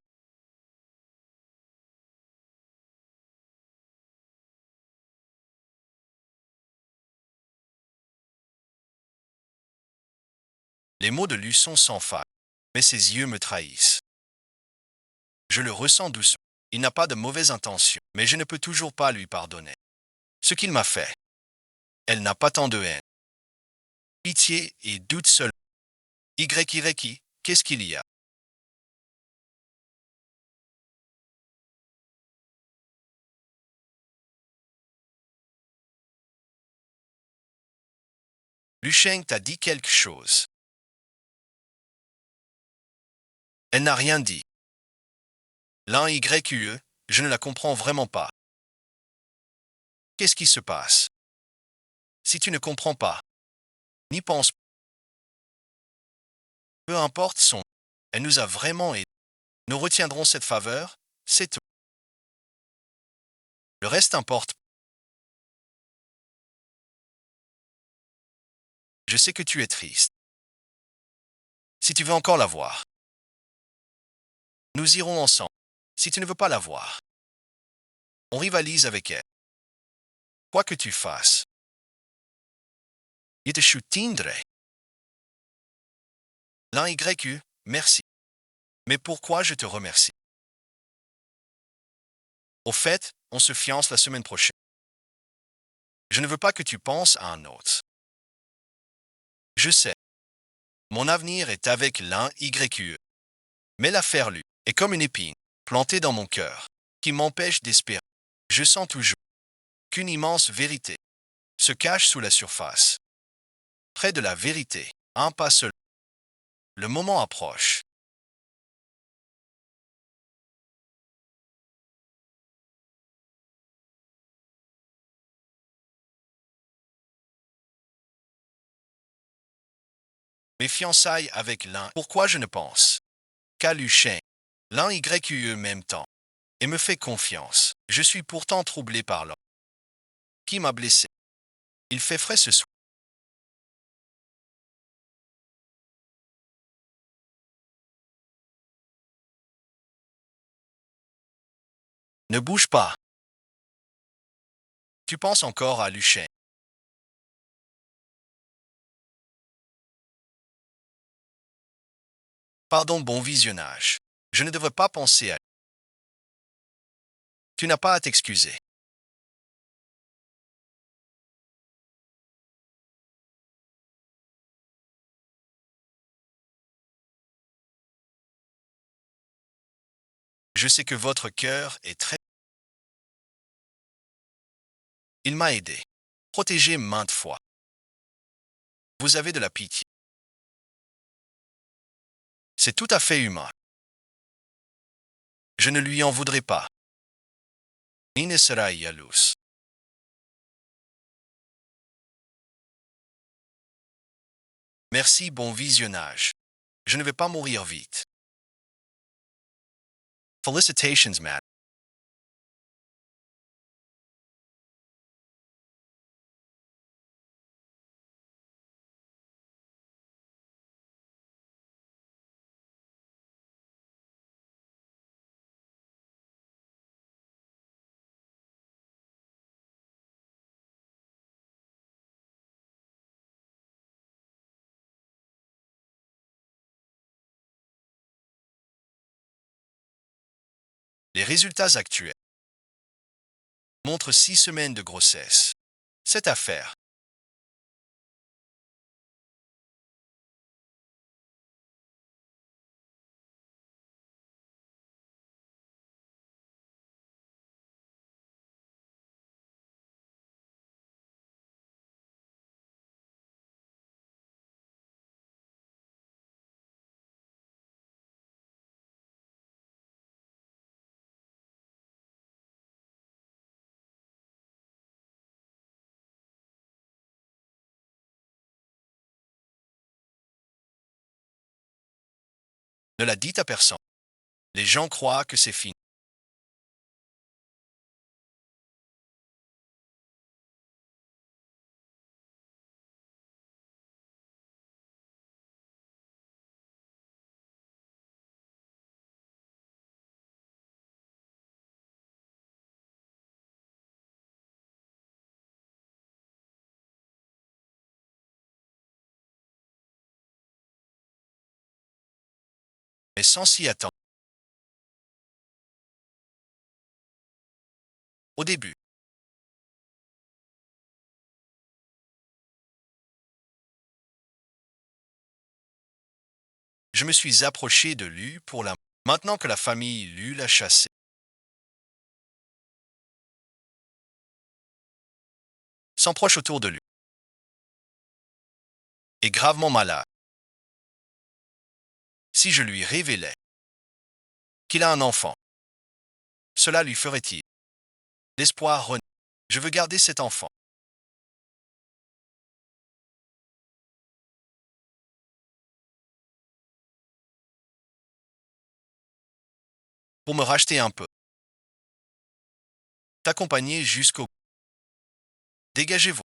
Les mots de Lu sont sans faille, mais ses yeux me trahissent. Je le ressens doucement. Il n'a pas de mauvaise intention, mais je ne peux toujours pas lui pardonner. Ce qu'il m'a fait. Elle n'a pas tant de haine. Pitié et doute seul. Qu'est-ce qu'il y a? Lucheng t'a dit quelque chose. Elle n'a rien dit. L'un YQE, je ne la comprends vraiment pas. Qu'est-ce qui se passe? Si tu ne comprends pas, n'y pense pas. Peu importe son. Elle nous a vraiment aidés. Nous retiendrons cette faveur, c'est tout. Le reste importe. Je sais que tu es triste. Si tu veux encore la voir, nous irons ensemble. Si tu ne veux pas la voir, on rivalise avec elle. Quoi que tu fasses, je te soutiendrai. L'un YQ, merci. Mais pourquoi je te remercie? Au fait, on se fiance la semaine prochaine. Je ne veux pas que tu penses à un autre. Je sais. Mon avenir est avec l'un YQE. Mais l'affaire lui est comme une épine plantée dans mon cœur qui m'empêche d'espérer. Je sens toujours qu'une immense vérité se cache sous la surface. Près de la vérité, un pas seul. Le moment approche. Mes fiançailles avec l'un. Pourquoi je ne pense qu'à Lucien, l'un YQE même temps, et me fait confiance. Je suis pourtant troublé par l'homme qui m'a blessé. Il fait frais ce soir. Ne bouge pas. Tu penses encore à Lucien. Pardon, bon visionnage. Je ne devrais pas penser à. Tu n'as pas à t'excuser. Je sais que votre cœur est très. Il m'a aidé. Protégé maintes fois. Vous avez de la pitié. C'est tout à fait humain. Je ne lui en voudrais pas. Ni ne sera jaloux. Merci, bon visionnage. Je ne vais pas mourir vite. Felicitations, Matt. Les résultats actuels montrent 6 semaines de grossesse. Cette affaire ne l'a dit à personne. Les gens croient que c'est fini. mais sans s'y attendre. Au début, je me suis approché de lui pour la... Maintenant que la famille Lu l'a chassé, sans proche autour de lui, est gravement malade. Si je lui révélais qu'il a un enfant, cela lui ferait-il l'espoir renaît. Je veux garder cet enfant pour me racheter un peu, t'accompagner jusqu'au... Dégagez-vous.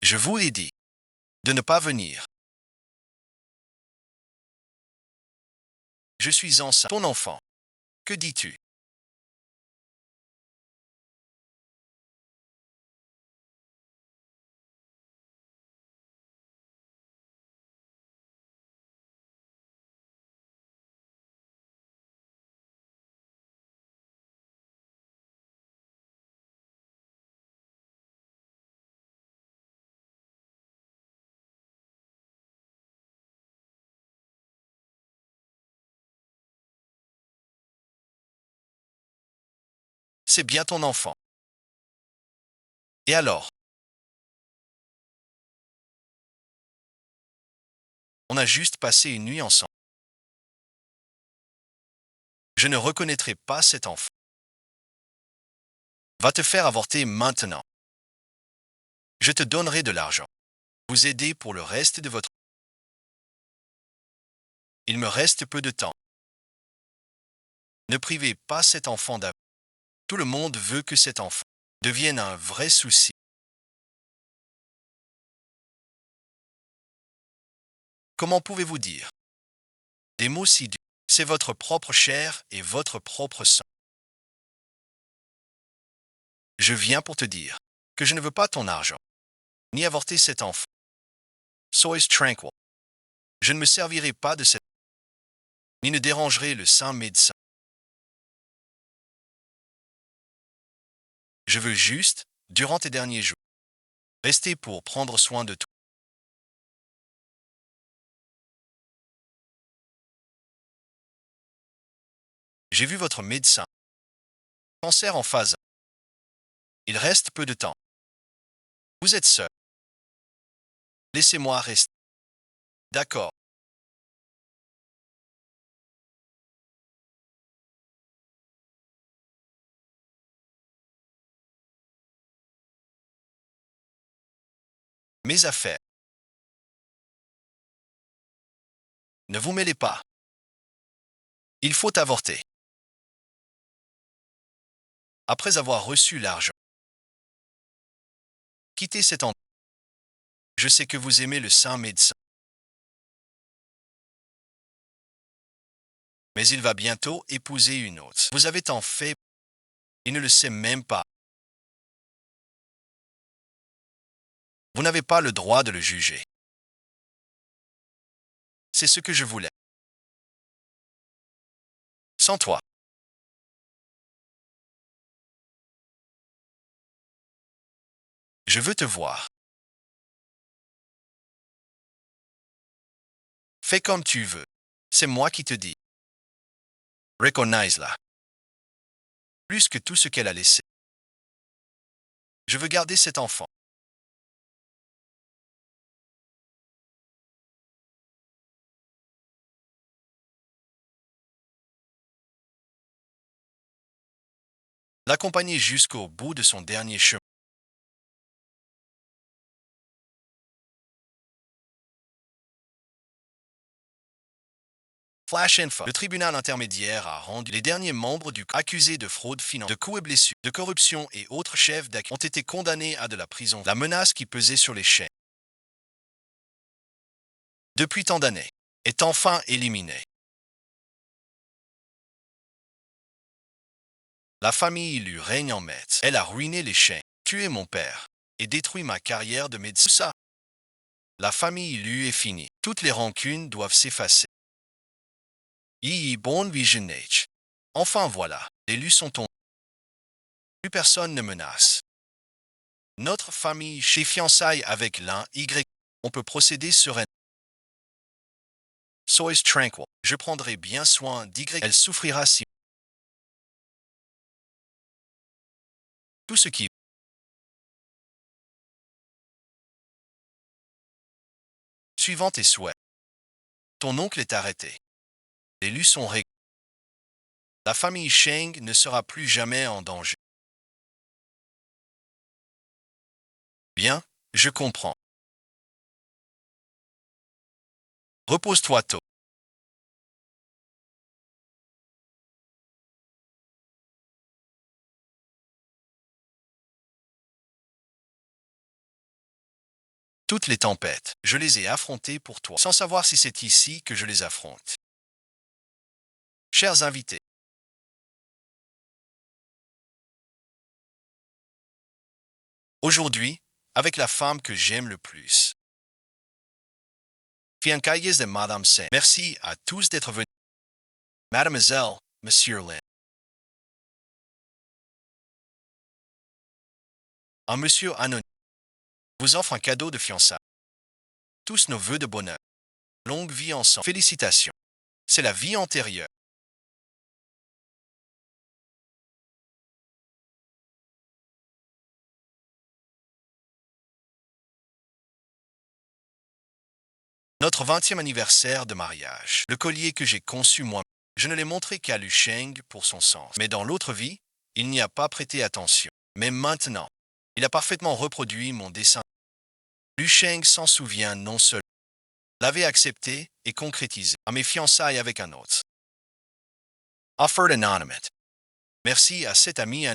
Je vous ai dit de ne pas venir. Je suis enceinte. Ton enfant. Que dis-tu? C'est bien ton enfant. Et alors? On a juste passé une nuit ensemble. Je ne reconnaîtrai pas cet enfant. Va te faire avorter maintenant. Je te donnerai de l'argent. Vous aider pour le reste de votre... Il me reste peu de temps. Ne privez pas cet enfant d'avenir. Tout le monde veut que cet enfant devienne un vrai souci. Comment pouvez-vous dire des mots si durs? C'est votre propre chair et votre propre sang. Je viens pour te dire que je ne veux pas ton argent, ni avorter cet enfant. Sois tranquille. Je ne me servirai pas de cette... ni ne dérangerai le saint médecin. Je veux juste, durant tes derniers jours, rester pour prendre soin de toi. J'ai vu votre médecin. Cancer en phase 1. Il reste peu de temps. Vous êtes seul. Laissez-moi rester. D'accord. Mes affaires. Ne vous mêlez pas. Il faut avorter. Après avoir reçu l'argent, quittez cet endroit. Je sais que vous aimez le saint médecin. Mais il va bientôt épouser une autre. Vous avez tant fait. Il ne le sait même pas. Vous n'avez pas le droit de le juger. C'est ce que je voulais. Sans toi. Je veux te voir. Fais comme tu veux. C'est moi qui te dis. Recognize-la. Plus que tout ce qu'elle a laissé. Je veux garder cet enfant. L'accompagner jusqu'au bout de son dernier chemin. Flash info. Le tribunal intermédiaire a rendu les derniers membres du accusés de fraude financière, de coups et blessures, de corruption et autres chefs d'accusés ont été condamnés à de la prison. La menace qui pesait sur les chaînes depuis tant d'années est enfin éliminée. La famille Lu règne en maître. Elle a ruiné les chiens, tué mon père et détruit ma carrière de médecin. Tout ça. La famille Lu est finie. Toutes les rancunes doivent s'effacer. Yi Bon Vision Age. Enfin voilà, les Lu sont tombés. Plus personne ne menace. Notre famille chez fiançailles avec l'un Y. On peut procéder sereinement. Sois tranquille. Je prendrai bien soin d'Y. Elle souffrira si. Tout ce qui. Suivant tes souhaits. Ton oncle est arrêté. Les Lu sont réglés. La famille Sheng ne sera plus jamais en danger. Bien, je comprends. Repose-toi tôt. Toutes les tempêtes, je les ai affrontées pour toi, sans savoir si c'est ici que je les affronte. Chers invités, aujourd'hui, avec la femme que j'aime le plus. Fiancailles de Madame Saint. Merci à tous d'être venus. Mademoiselle, Monsieur Lin. Un monsieur anonyme vous offre un cadeau de fiançailles. Tous nos vœux de bonheur. Longue vie ensemble. Félicitations. C'est la vie antérieure. Notre 20e anniversaire de mariage. Le collier que j'ai conçu moi. Je ne l'ai montré qu'à Lu Sheng pour son sens. Mais dans l'autre vie, il n'y a pas prêté attention. Mais maintenant, il a parfaitement reproduit mon dessin. Lu Sheng s'en souvient non seulement. L'avait accepté et concrétisé à mes fiançailles avec un autre. Offered anonymous. Merci à cet ami.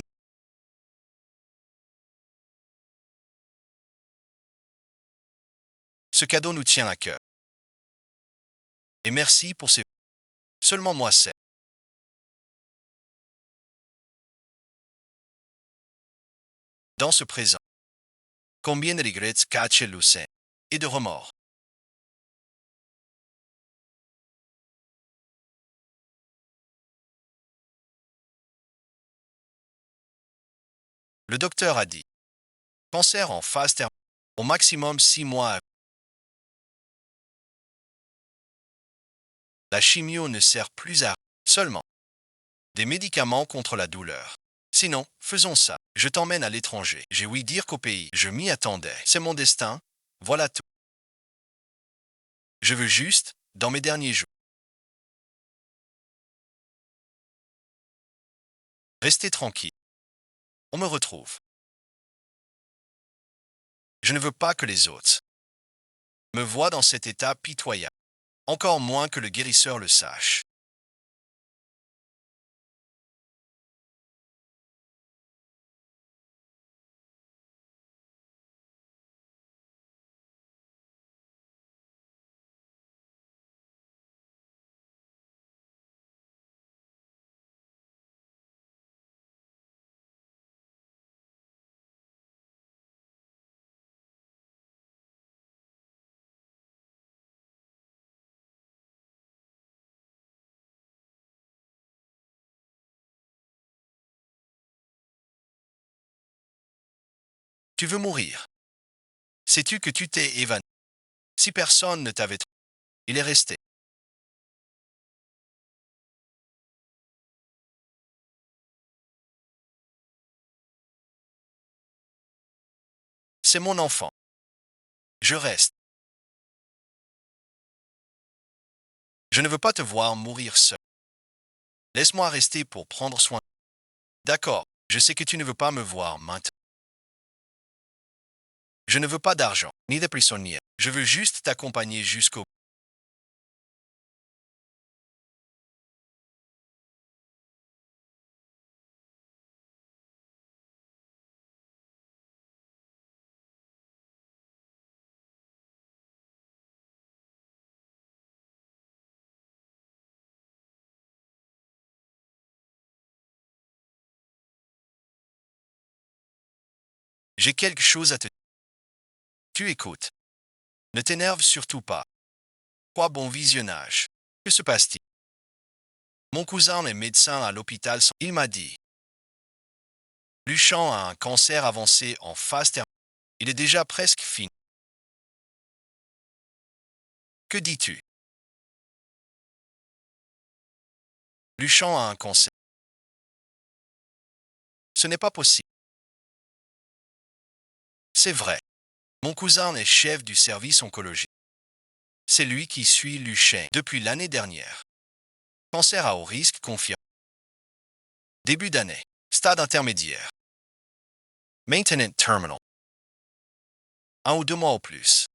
Ce cadeau nous tient à cœur. Et merci pour ces. Seulement moi sais. Dans ce présent, combien de regrets cachent Lucin et de remords. Le docteur a dit. Cancer en phase terminale. Au maximum 6 mois. La chimio ne sert plus à seulement des médicaments contre la douleur. Sinon, faisons ça. Je t'emmène à l'étranger. J'ai ouï dire qu'au pays, je m'y attendais. C'est mon destin. Voilà tout. Je veux juste, dans mes derniers jours, rester tranquille. On me retrouve. Je ne veux pas que les autres me voient dans cet état pitoyable. Encore moins que le guérisseur le sache. Tu veux mourir. Sais-tu que tu t'es évanoui? Si personne ne t'avait trouvé, il est resté. C'est mon enfant. Je reste. Je ne veux pas te voir mourir seul. Laisse-moi rester pour prendre soin. D'accord, je sais que tu ne veux pas me voir maintenant. Je ne veux pas d'argent, ni de prisonniers. Je veux juste t'accompagner jusqu'au bout. J'ai quelque chose à te dire. Tu écoutes. Ne t'énerve surtout pas. Quoi bon visionnage. Que se passe-t-il? Mon cousin est médecin à l'hôpital. Il m'a dit. Luchon a un cancer avancé en phase terminale. Il est déjà presque fini. Que dis-tu? Luchon a un cancer. Ce n'est pas possible. C'est vrai. Mon cousin est chef du service oncologique. C'est lui qui suit Luchon depuis l'année dernière. Cancer à haut risque confirmé. Début d'année. Stade intermédiaire. Maintenance terminal. 1 ou 2 mois au plus.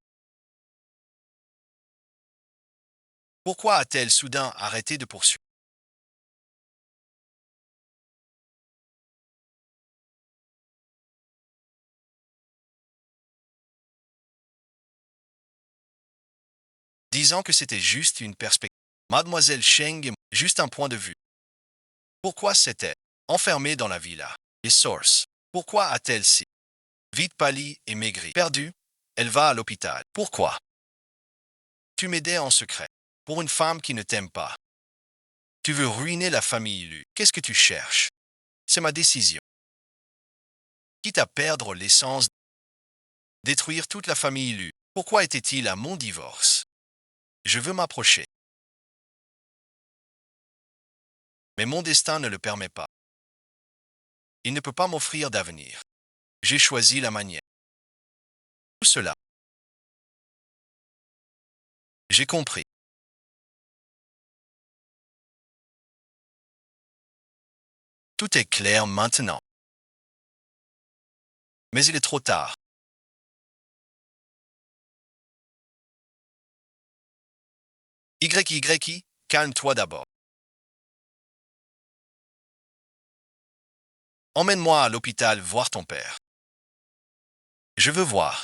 Pourquoi a-t-elle soudain arrêté de poursuivre? Disant que c'était juste une perspective. Mademoiselle Cheng est juste un point de vue. Pourquoi s'est-elle enfermée dans la villa? Et source. Pourquoi a-t-elle si vite pâli et maigri? Perdue? Elle va à l'hôpital. Pourquoi? Tu m'aidais en secret. Pour une femme qui ne t'aime pas. Tu veux ruiner la famille Lu. Qu'est-ce que tu cherches? C'est ma décision. Quitte à perdre l'essence, détruire toute la famille Lu. Pourquoi était-il à mon divorce? Je veux m'approcher. Mais mon destin ne le permet pas. Il ne peut pas m'offrir d'avenir. J'ai choisi la manière. Tout cela. J'ai compris. Tout est clair maintenant. Mais il est trop tard. YYI, calme-toi d'abord. Emmène-moi à l'hôpital voir ton père. Je veux voir.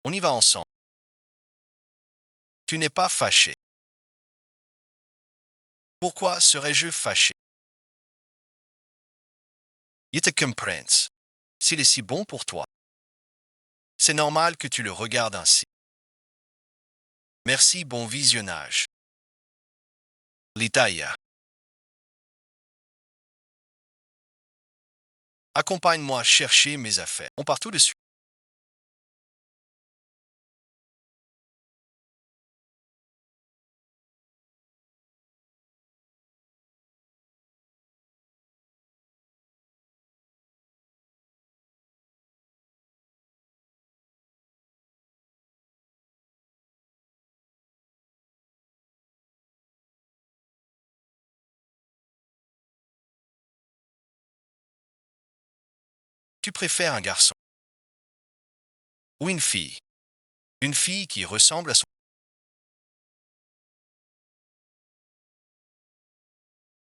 On y va ensemble. Tu n'es pas fâché. Pourquoi serais-je fâché? Il te comprends. S'il est si bon pour toi, c'est normal que tu le regardes ainsi. Merci, bon visionnage. L'Italia. Accompagne-moi chercher mes affaires. On part tout de suite. Tu préfères un garçon ou une fille? Une fille qui ressemble à son...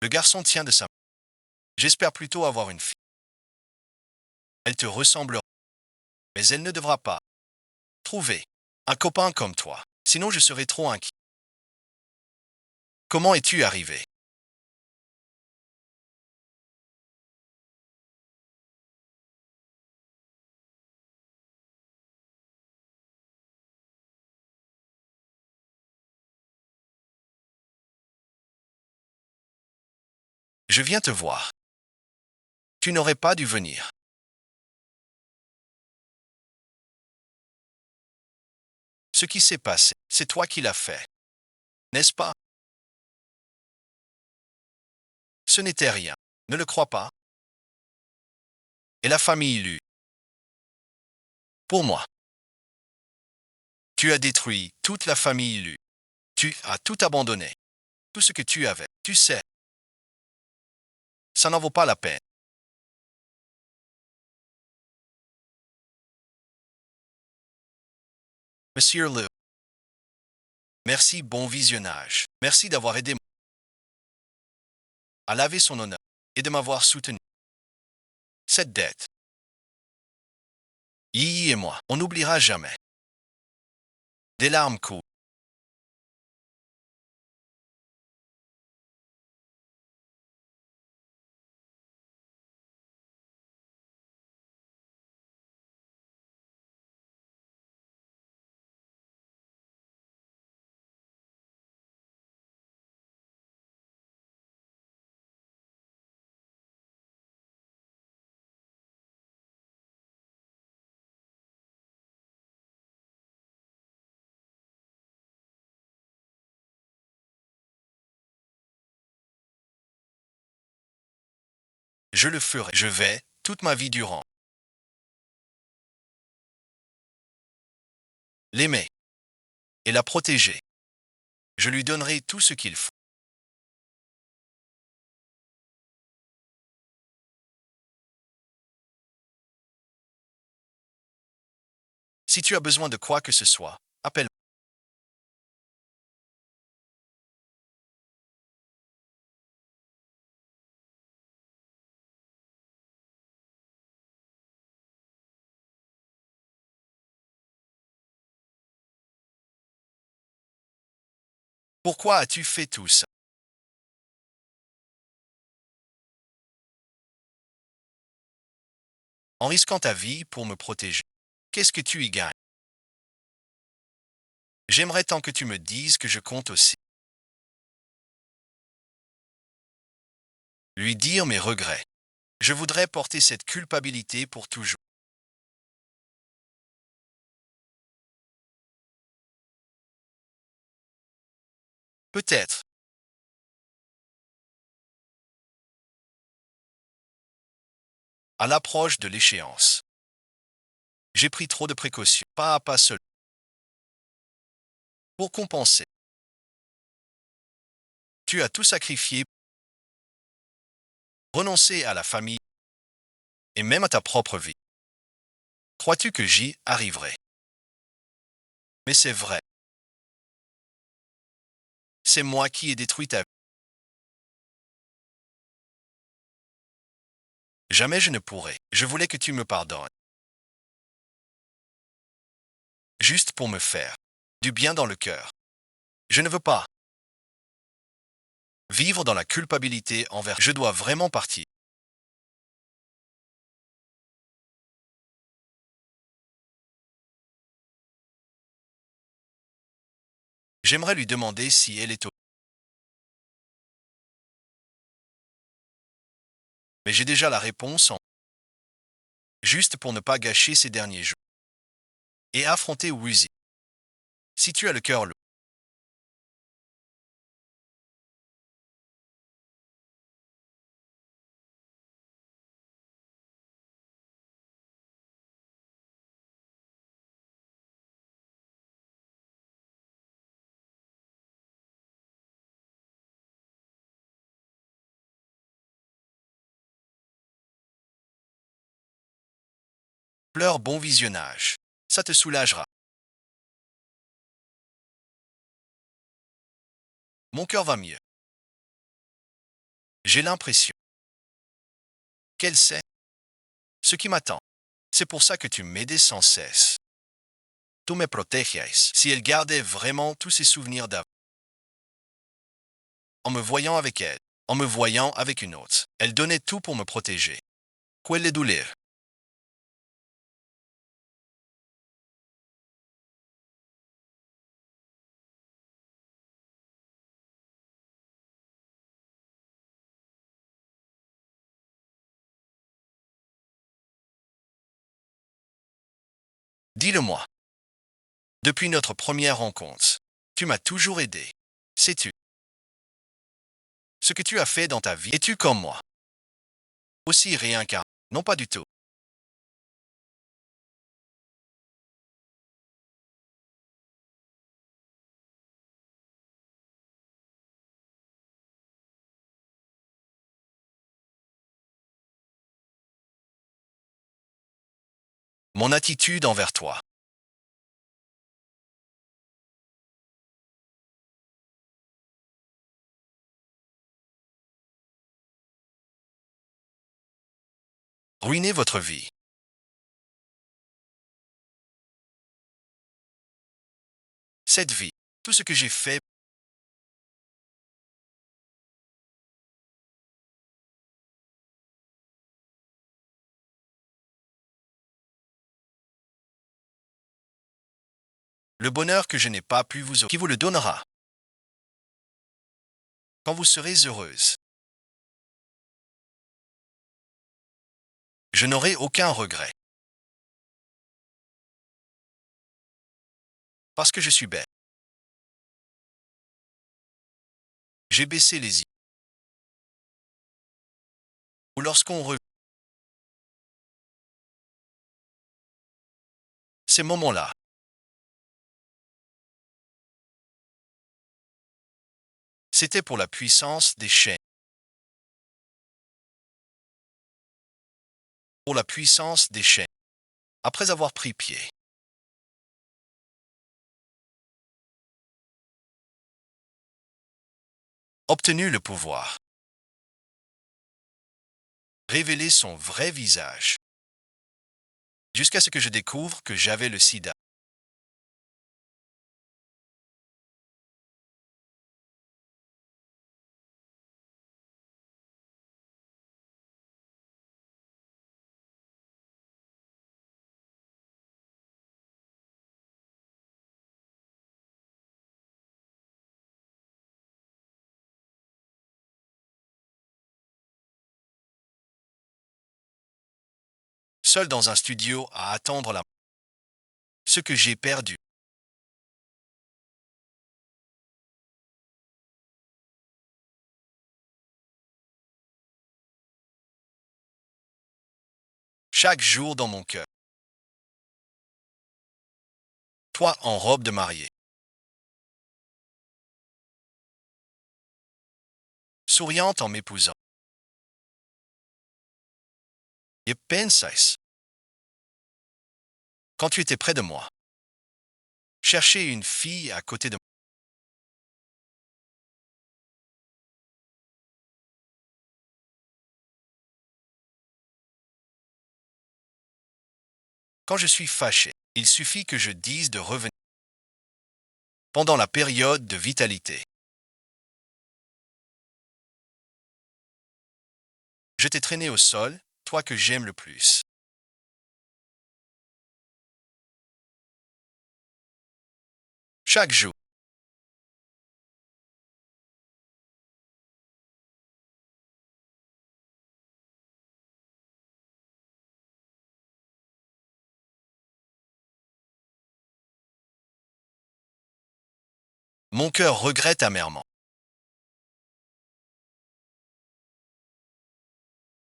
Le garçon tient de sa main. J'espère plutôt avoir une fille. Elle te ressemblera, mais elle ne devra pas trouver un copain comme toi. Sinon, je serai trop inquiet. Comment es-tu arrivé? Je viens te voir. Tu n'aurais pas dû venir. Ce qui s'est passé, c'est toi qui l'as fait, n'est-ce pas? Ce n'était rien. Ne le crois pas? Et la famille Lu. Pour moi. Tu as détruit toute la famille Lu. Tu as tout abandonné. Tout ce que tu avais. Tu sais. Ça n'en vaut pas la peine. Monsieur Lu. Merci, bon visionnage. Merci d'avoir aidé à laver son honneur et de m'avoir soutenu. Cette dette. Yi et moi, on n'oubliera jamais. Des larmes coulent. Je le ferai. Je vais, toute ma vie durant, l'aimer et la protéger. Je lui donnerai tout ce qu'il faut. Si tu as besoin de quoi que ce soit, appelle. Pourquoi as-tu fait tout ça? En risquant ta vie pour me protéger. Qu'est-ce que tu y gagnes? J'aimerais tant que tu me dises que je compte aussi. Lui dire mes regrets. Je voudrais porter cette culpabilité pour toujours. Peut-être, à l'approche de l'échéance. J'ai pris trop de précautions, pas à pas seul. Pour compenser, tu as tout sacrifié, renoncé à la famille et même à ta propre vie. Crois-tu que j'y arriverai? Mais c'est vrai, c'est moi qui ai détruit ta vie. Jamais je ne pourrai. Je voulais que tu me pardonnes. Juste pour me faire du bien dans le cœur. Je ne veux pas vivre dans la culpabilité envers. Je dois vraiment partir. J'aimerais lui demander si elle est au... Mais j'ai déjà la réponse en... Juste pour ne pas gâcher ces derniers jours. Et affronter Wheezy. Si tu as le cœur lourd, pleure bon visionnage. Ça te soulagera. Mon cœur va mieux. J'ai l'impression qu'elle sait ce qui m'attend. C'est pour ça que tu m'aidais sans cesse. Tu me proteges. Si elle gardait vraiment tous ses souvenirs d'avant, en me voyant avec elle, en me voyant avec une autre, elle donnait tout pour me protéger. Quelle douleur. Dis-le-moi. Depuis notre première rencontre, tu m'as toujours aidé. Sais-tu ce que tu as fait dans ta vie? Es-tu comme moi? Aussi réincarné? Non, pas du tout. Mon attitude envers toi. Ruiner votre vie. Cette vie. Tout ce que j'ai fait. Le bonheur que je n'ai pas pu vous offrir. Qui vous le donnera. Quand vous serez heureuse. Je n'aurai aucun regret. Parce que je suis belle. J'ai baissé les yeux. ou lorsqu'on revit ces moments-là. C'était pour la puissance des chaînes, pour la puissance des chaînes. Après avoir pris pied, obtenu le pouvoir, révélé son vrai visage, jusqu'à ce que je découvre que j'avais le sida. Seul dans un studio à attendre ce que j'ai perdu. Chaque jour dans mon cœur. Toi en robe de mariée, souriante en m'épousant. Et pensais, quand tu étais près de moi, chercher une fille à côté de moi. Quand je suis fâché, il suffit que je dise de revenir pendant la période de vitalité. Je t'ai traîné au sol, toi que j'aime le plus. Chaque jour, mon cœur regrette amèrement.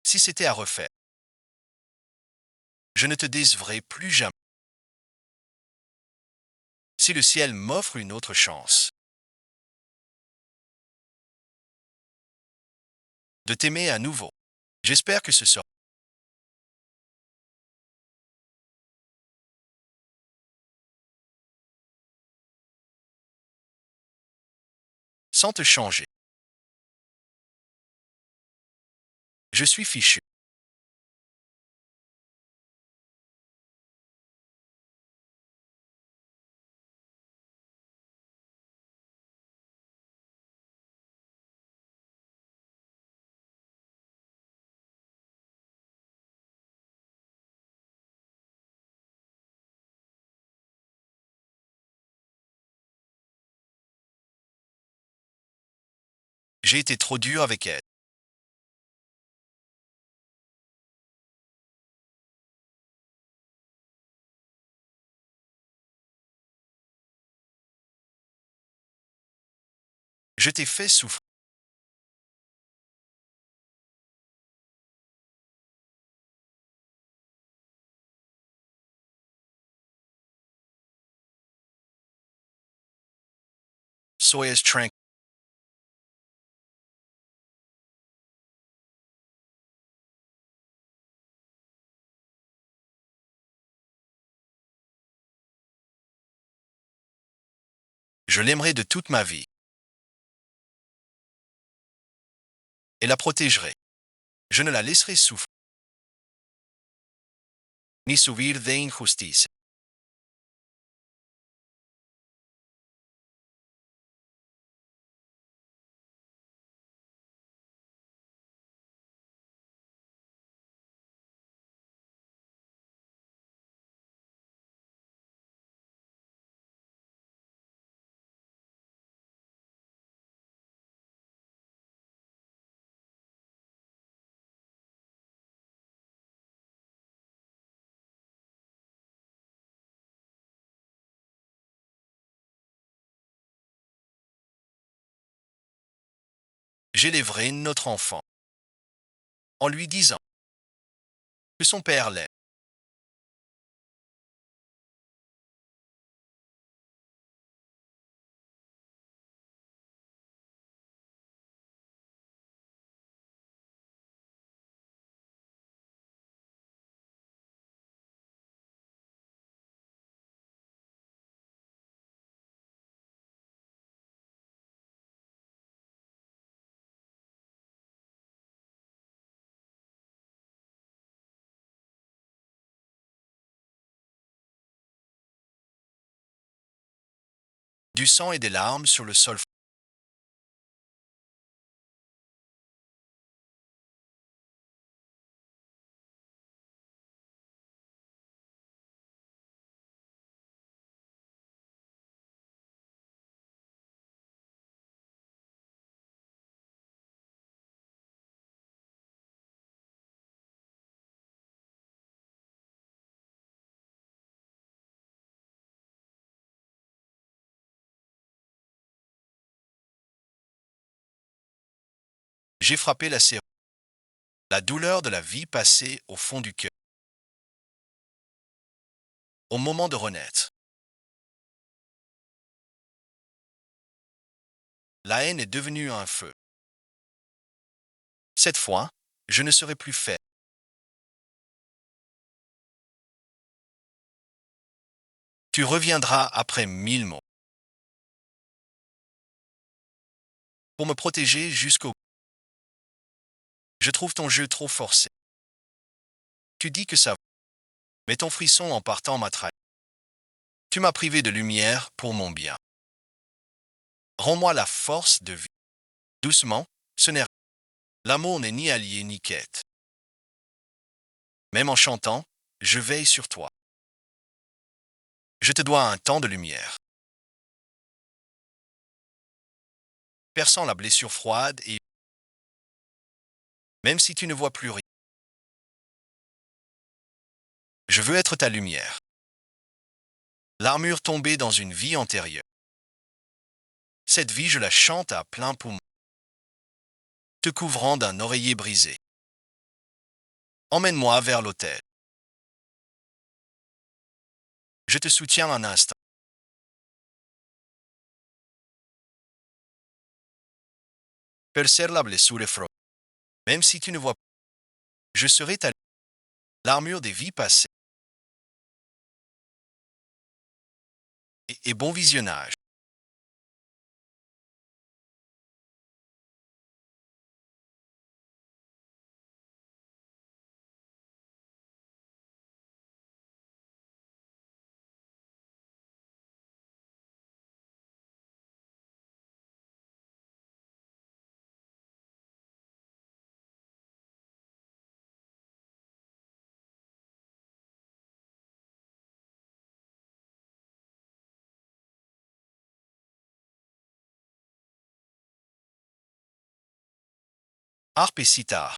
Si c'était à refaire, je ne te décevrai plus jamais. Si le ciel m'offre une autre chance de t'aimer à nouveau, j'espère que ce sera sans te changer. Je suis fichu. J'ai été trop dur avec elle. Je t'ai fait souffrir. Soyez tranquille. Je l'aimerai de toute ma vie et la protégerai. Je ne la laisserai souffrir, ni subir de injusticia. J'élèverai notre enfant en lui disant que son père l'aime. Du sang et des larmes sur le sol. J'ai frappé la serrure. La douleur de la vie passée au fond du cœur. Au moment de renaître, la haine est devenue un feu. Cette fois, je ne serai plus faible. Tu reviendras après 1000 mots pour me protéger jusqu'au bout. Je trouve ton jeu trop forcé. Tu dis que ça va, mais ton frisson en partant m'a trahi. Tu m'as privé de lumière pour mon bien. Rends-moi la force de vivre. Doucement, ce n'est rien. L'amour n'est ni allié ni quête. Même en chantant, je veille sur toi. Je te dois un temps de lumière. Perçant la blessure froide et même si tu ne vois plus rien, je veux être ta lumière. L'armure tombée dans une vie antérieure. Cette vie, je la chante à plein poumon, te couvrant d'un oreiller brisé. Emmène-moi vers l'autel. Je te soutiens un instant. Percer la blessure froide. Même si tu ne vois pas, je serai ta l'armure des vies passées. Et bon visionnage. Harpe et sitar.